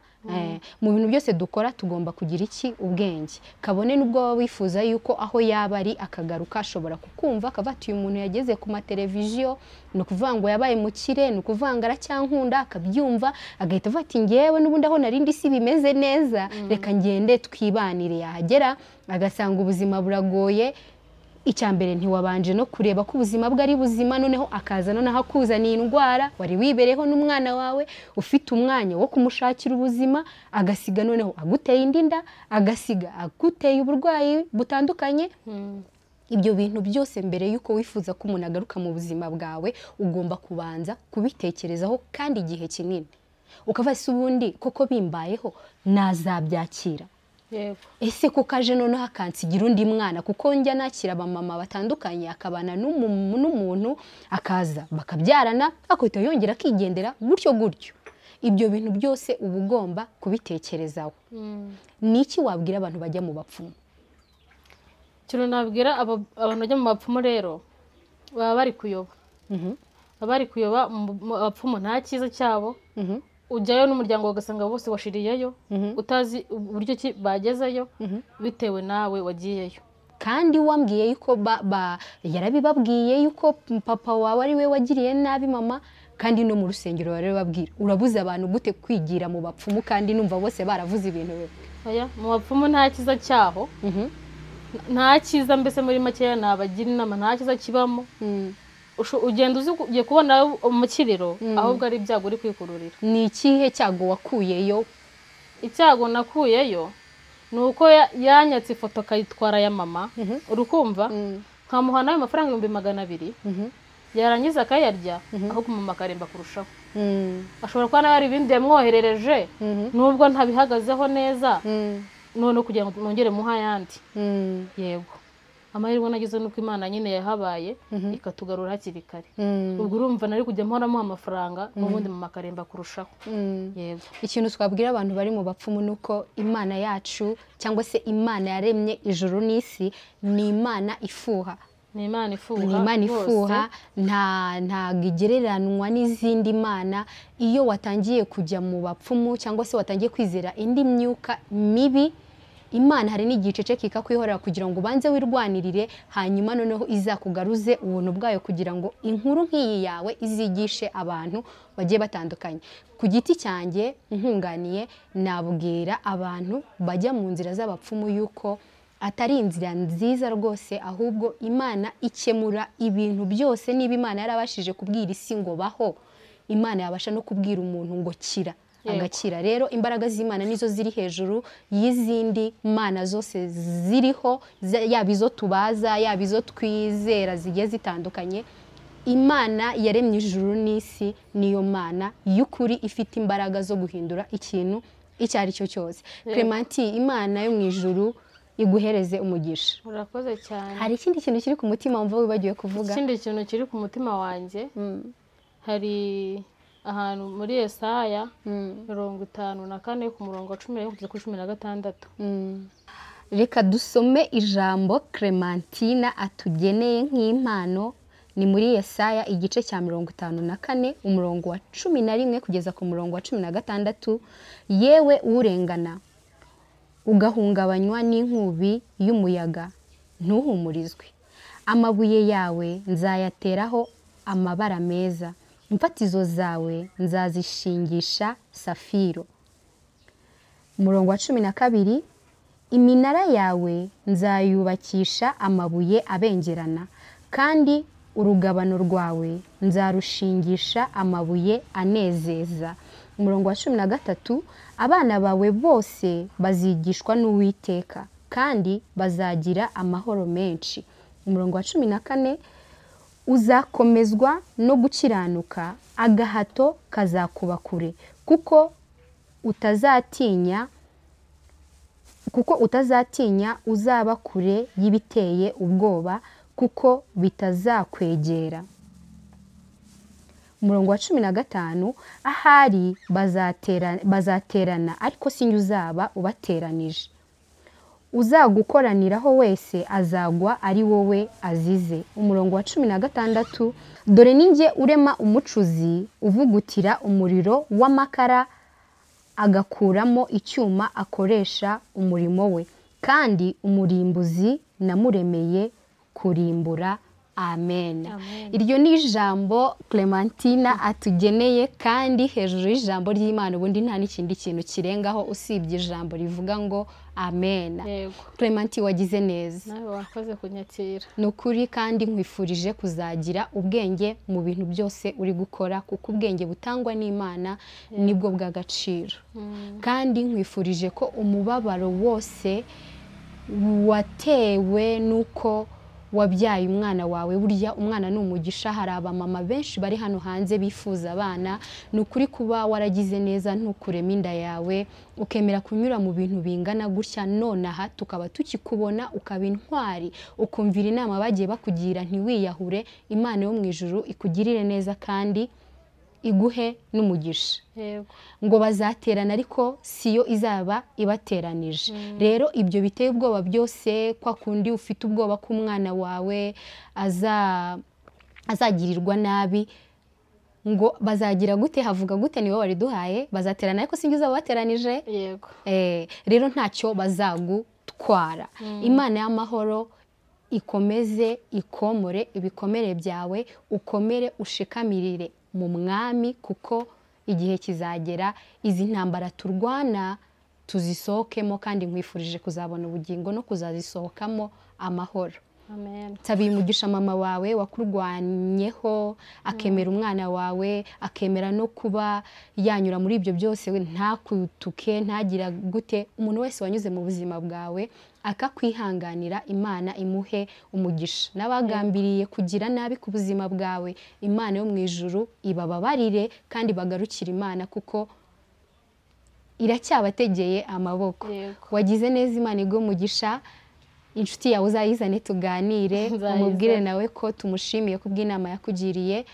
Mu bintu byose dukora tugomba kugira iki? Ubwenge. Kabone nubwo waba wifuza yuko aho yaba ari akagaruka ashobora kukumva akavata uyu muntu yageze ku mateleviziyo, no kuvuga ngo yabaye mukire, no kuvanga aracyankunda, akabyumva agahita avuga ati ngewe n'ubundi aho narindi si bimeze neza, reka ngende twibanire. Yahagera agasanga ubuzima buragoye, icyambere ntiwabanje no kureba ko ubuzima bwe ari buzima, noneho akaza noneho akuzaniye indwara, wari wibereho n'umwana wawe ufite umwanya wo kumushakira ubuzima, agasiga noneho aguteye indinda, agasiga aguteye uburwayi butandukanye. Ibyo bintu byose mbere yuko wifuza ko umuntu agaruka mu buzima bwawe, ugomba kubanza kubitekerezaho kandi igihe kinini, ukava se ubundi koko bimbayeho nazabyakira. Ese kuko aje noneho akansigira undi mwana, kuko njya nakira abamama batandukanye, akabana n'umuntu akaza bakabyarana akahita yongera akigendera gutyo gutyo. Ibyo bintu byose uba ugomba kubitekerezaho. Niki wabwira abantu bajya mu bapfumu? Kino nabwira abantu bajya mu bapfumu rero baba bari kuyoba. Bari kuyoba mu bapfumu nta cyiza cyabo. Ujyayo n'umuryango ugasanga bose washiriyeyo, utazi uburyo ki bagezeyo bitewe nawe wagiyeyo. Kandi wambwiye yuko yarabibabwiye yuko papa wawe ari we wagiriye nabi mama, kandi no mu rusengero barababwira. Urabuza abantu gute kwigira mu bapfumu kandi numva bose baravuze ibintu bibi? Oya, mu bapfumu nta cyiza cyaho, nta cyiza mbese muri make nabagira inama, nta cyiza kibamo. Ugenda ugiye kubona umukiriro ahubwo ari ibyago uri kwikururira. Ni ikihe cyago wakuyeyo? Icyago nakuyeyo ni uko yanyatse ifoto akayitwara ya mama, urukumva nkamuha nayo amafaranga 200, yarangiza akayarya ahubwo mama akaremba kurushaho. Ashobora kuba nawe ari ibindi yamwoherereje nubwo ntabihagazeho neza, none kugira ngo nongere muha yandi. Yego, amahirwe nagize nuko Imana nyine yahabaye ikatugarura hakiri kare. Ubwo urumva nari kujya mpora amafaranga n'ubundi mama akaremba kurushaho. Yego, ikintu twabwira abantu bari mu bapfumu nuko Imana yacu cyangwa se Imana yaremye ijuru n'isi ni Imana ifuha. Ni Imana ifuha, ntago igereranwa n'izindi mana. Iyo watangiye kujya mu bapfumu cyangwa se watangiye kwizera indi myuka mibi, Imana hari n'igice kikakwihorera kugira ngo ubanze wirwanirire, hanyuma noneho izakugaruze ubuntu bwayo kugira ngo inkuru nk'iyi yawe izigishe abantu bagiye batandukanye. Ku giti cyanjye nkunganiye nabwira abantu bajya mu nzira z'abapfumu yuko atari inzira nziza rwose, ahubwo Imana ikemura ibintu byose. Niba Imana yarabashije kubwira isi ngo baho, Imana yabasha no kubwira umuntu ngo kira agakira. Rero imbaraga z'Imana nizo ziri hejuru y'izindi mana zose ziriho, yaba izo tubaza, yaba izo twizera zigiye zitandukanye. Imana yaremye ijuru n'isi niyo Mana y'ukuri ifite imbaraga zo guhindura ikintu icyo ari cyo cyose. Clementine, Imana yo mu ijuru iguhereze umugisha. Urakoze cyane. Hari ikindi kintu kiri ku mutima wumva wibagiwe kuvuga? Ikindi kintu kiri ku mutima wanjye, hari ahantu muri Yesaya 54 ku murongo wa 10 kugeza kuri 16. Reka dusome ijambo Clementine atugeneye nk'impano. Ni muri Yesaya igice cya 54 umurongo wa 11 kugeza ku murongo wa 16. Yewe urengana ugahungabanywa n'inkubi y'umuyaga, ntuhumurizwe. Amabuye yawe nzayateraho amabara meza, imfatizo zawe nzazishingisha safiro. Umurongo wa 12, iminara yawe nzayubakisha amabuye abengerana, kandi urugabano rwawe nzarushingisha amabuye anezeza. Umurongo wa 13, abana bawe bose bazigishwa n'Uwiteka, kandi bazagira amahoro menshi. Umurongo wa 14, uzakomezwa no gukiranuka, agahato kazakuba kure, kuko utazatinya uzaba kure y'ibiteye ubwoba, kuko bitazakwegera. Umurongo wa 15, ahari bazaterana ariko sinjye uzaba ubateranije. Uzagukoraniraho wese azagwa ari wowe azize. Umurongo wa 16, dore ninjye urema umucuzi uvugutira umuriro w'amakara agakuramo icyuma akoresha umurimo we, kandi umurimbuzi namuremeye kurimbura. Amen. Iryo ni ijambo Clementine atugeneye, kandi hejuru y'ijambo ry'Imana ubundi nta n'ikindi kintu kirengaho usibye ijambo rivuga ngo amen. Clementine, wagize neza. Nawe wakoze kunyakira. Nukuri kandi nkwifurije kuzagira ubwenge mu bintu byose uri gukora, kuko ubwenge butangwa n'Imana nibwo bw'agaciro. Kandi nkwifurije ko umubabaro wose watewe nuko wabyaye umwana wawe, burya umwana ni umugisha. Hari abamama benshi bari hano hanze bifuza abana. Ni ukuri kuba waragize neza ntukuremo inda yawe ukemera kunyura mu bintu bingana gutya, nonaha tukaba tukikubona ukaba intwari, ukumvira inama bagiye bakugira ntiwiyahure. Imana yo mu ijuru ikugirire neza kandi iguhe n'umugisha. Ngo bazaterana ariko siyo izaba ibateranije. Rero ibyo biteye ubwoba byose, kwa kundi ufite ubwoba ko umwana wawe azagirirwa nabi, ngo bazagira gute, havuga gute, niwe wari duhaye, bazaterana ariko sinjye uzaba bateranije. Rero ntacyo bazagutwara. Imana y'amahoro ikomeze ikomore ibikomere byawe, ukomere ushikamirire mu mwami, kuko igihe kizagera izi ntambara turwana tuzisohokemo, kandi nkwifurije kuzabona ubugingo no kuzazisohokamo amahoro. Nsabiye umugisha mama wawe wakurwanyeho akemera umwana wawe, akemera no kuba yanyura muri ibyo byose, ntakutuke, ntagira gute. Umuntu wese wanyuze mu buzima bwawe akakwihanganira, Imana imuhe umugisha. N'abagambiriye kugira nabi ku buzima bwawe, Imana yo mu ijuru ibababarire kandi bagarukire Imana, kuko iracyabategeye amaboko. Wagize neza, Imana iguhe umugisha. Inshuti yawe uzayizane tuganire, umubwire nawe ko tumushimiye kubw'inama yakugiriye.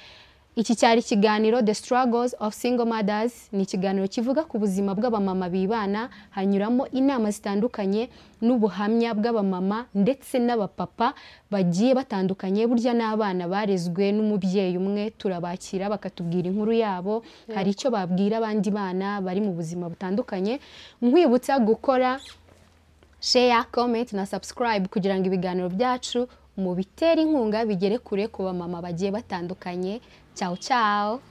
Iki cyari ikiganiro The Struggles of Single Mothers. Ni ikiganiro kivuga ku buzima bw'abamama bibana, hanyuramo inama zitandukanye n'ubuhamya bw'abamama ndetse n'abapapa bagiye batandukanye. Burya n'abana barezwe n'umubyeyi umwe turabakira bakatubwira inkuru yabo, hari icyo babwira abandi bana bari mu buzima butandukanye. Nkwibutsa gukora share, comment na subscribe kugira ngo ibiganiro byacu mu bitera inkunga bigere kure ku bamama bagiye batandukanye. Ciao ciao.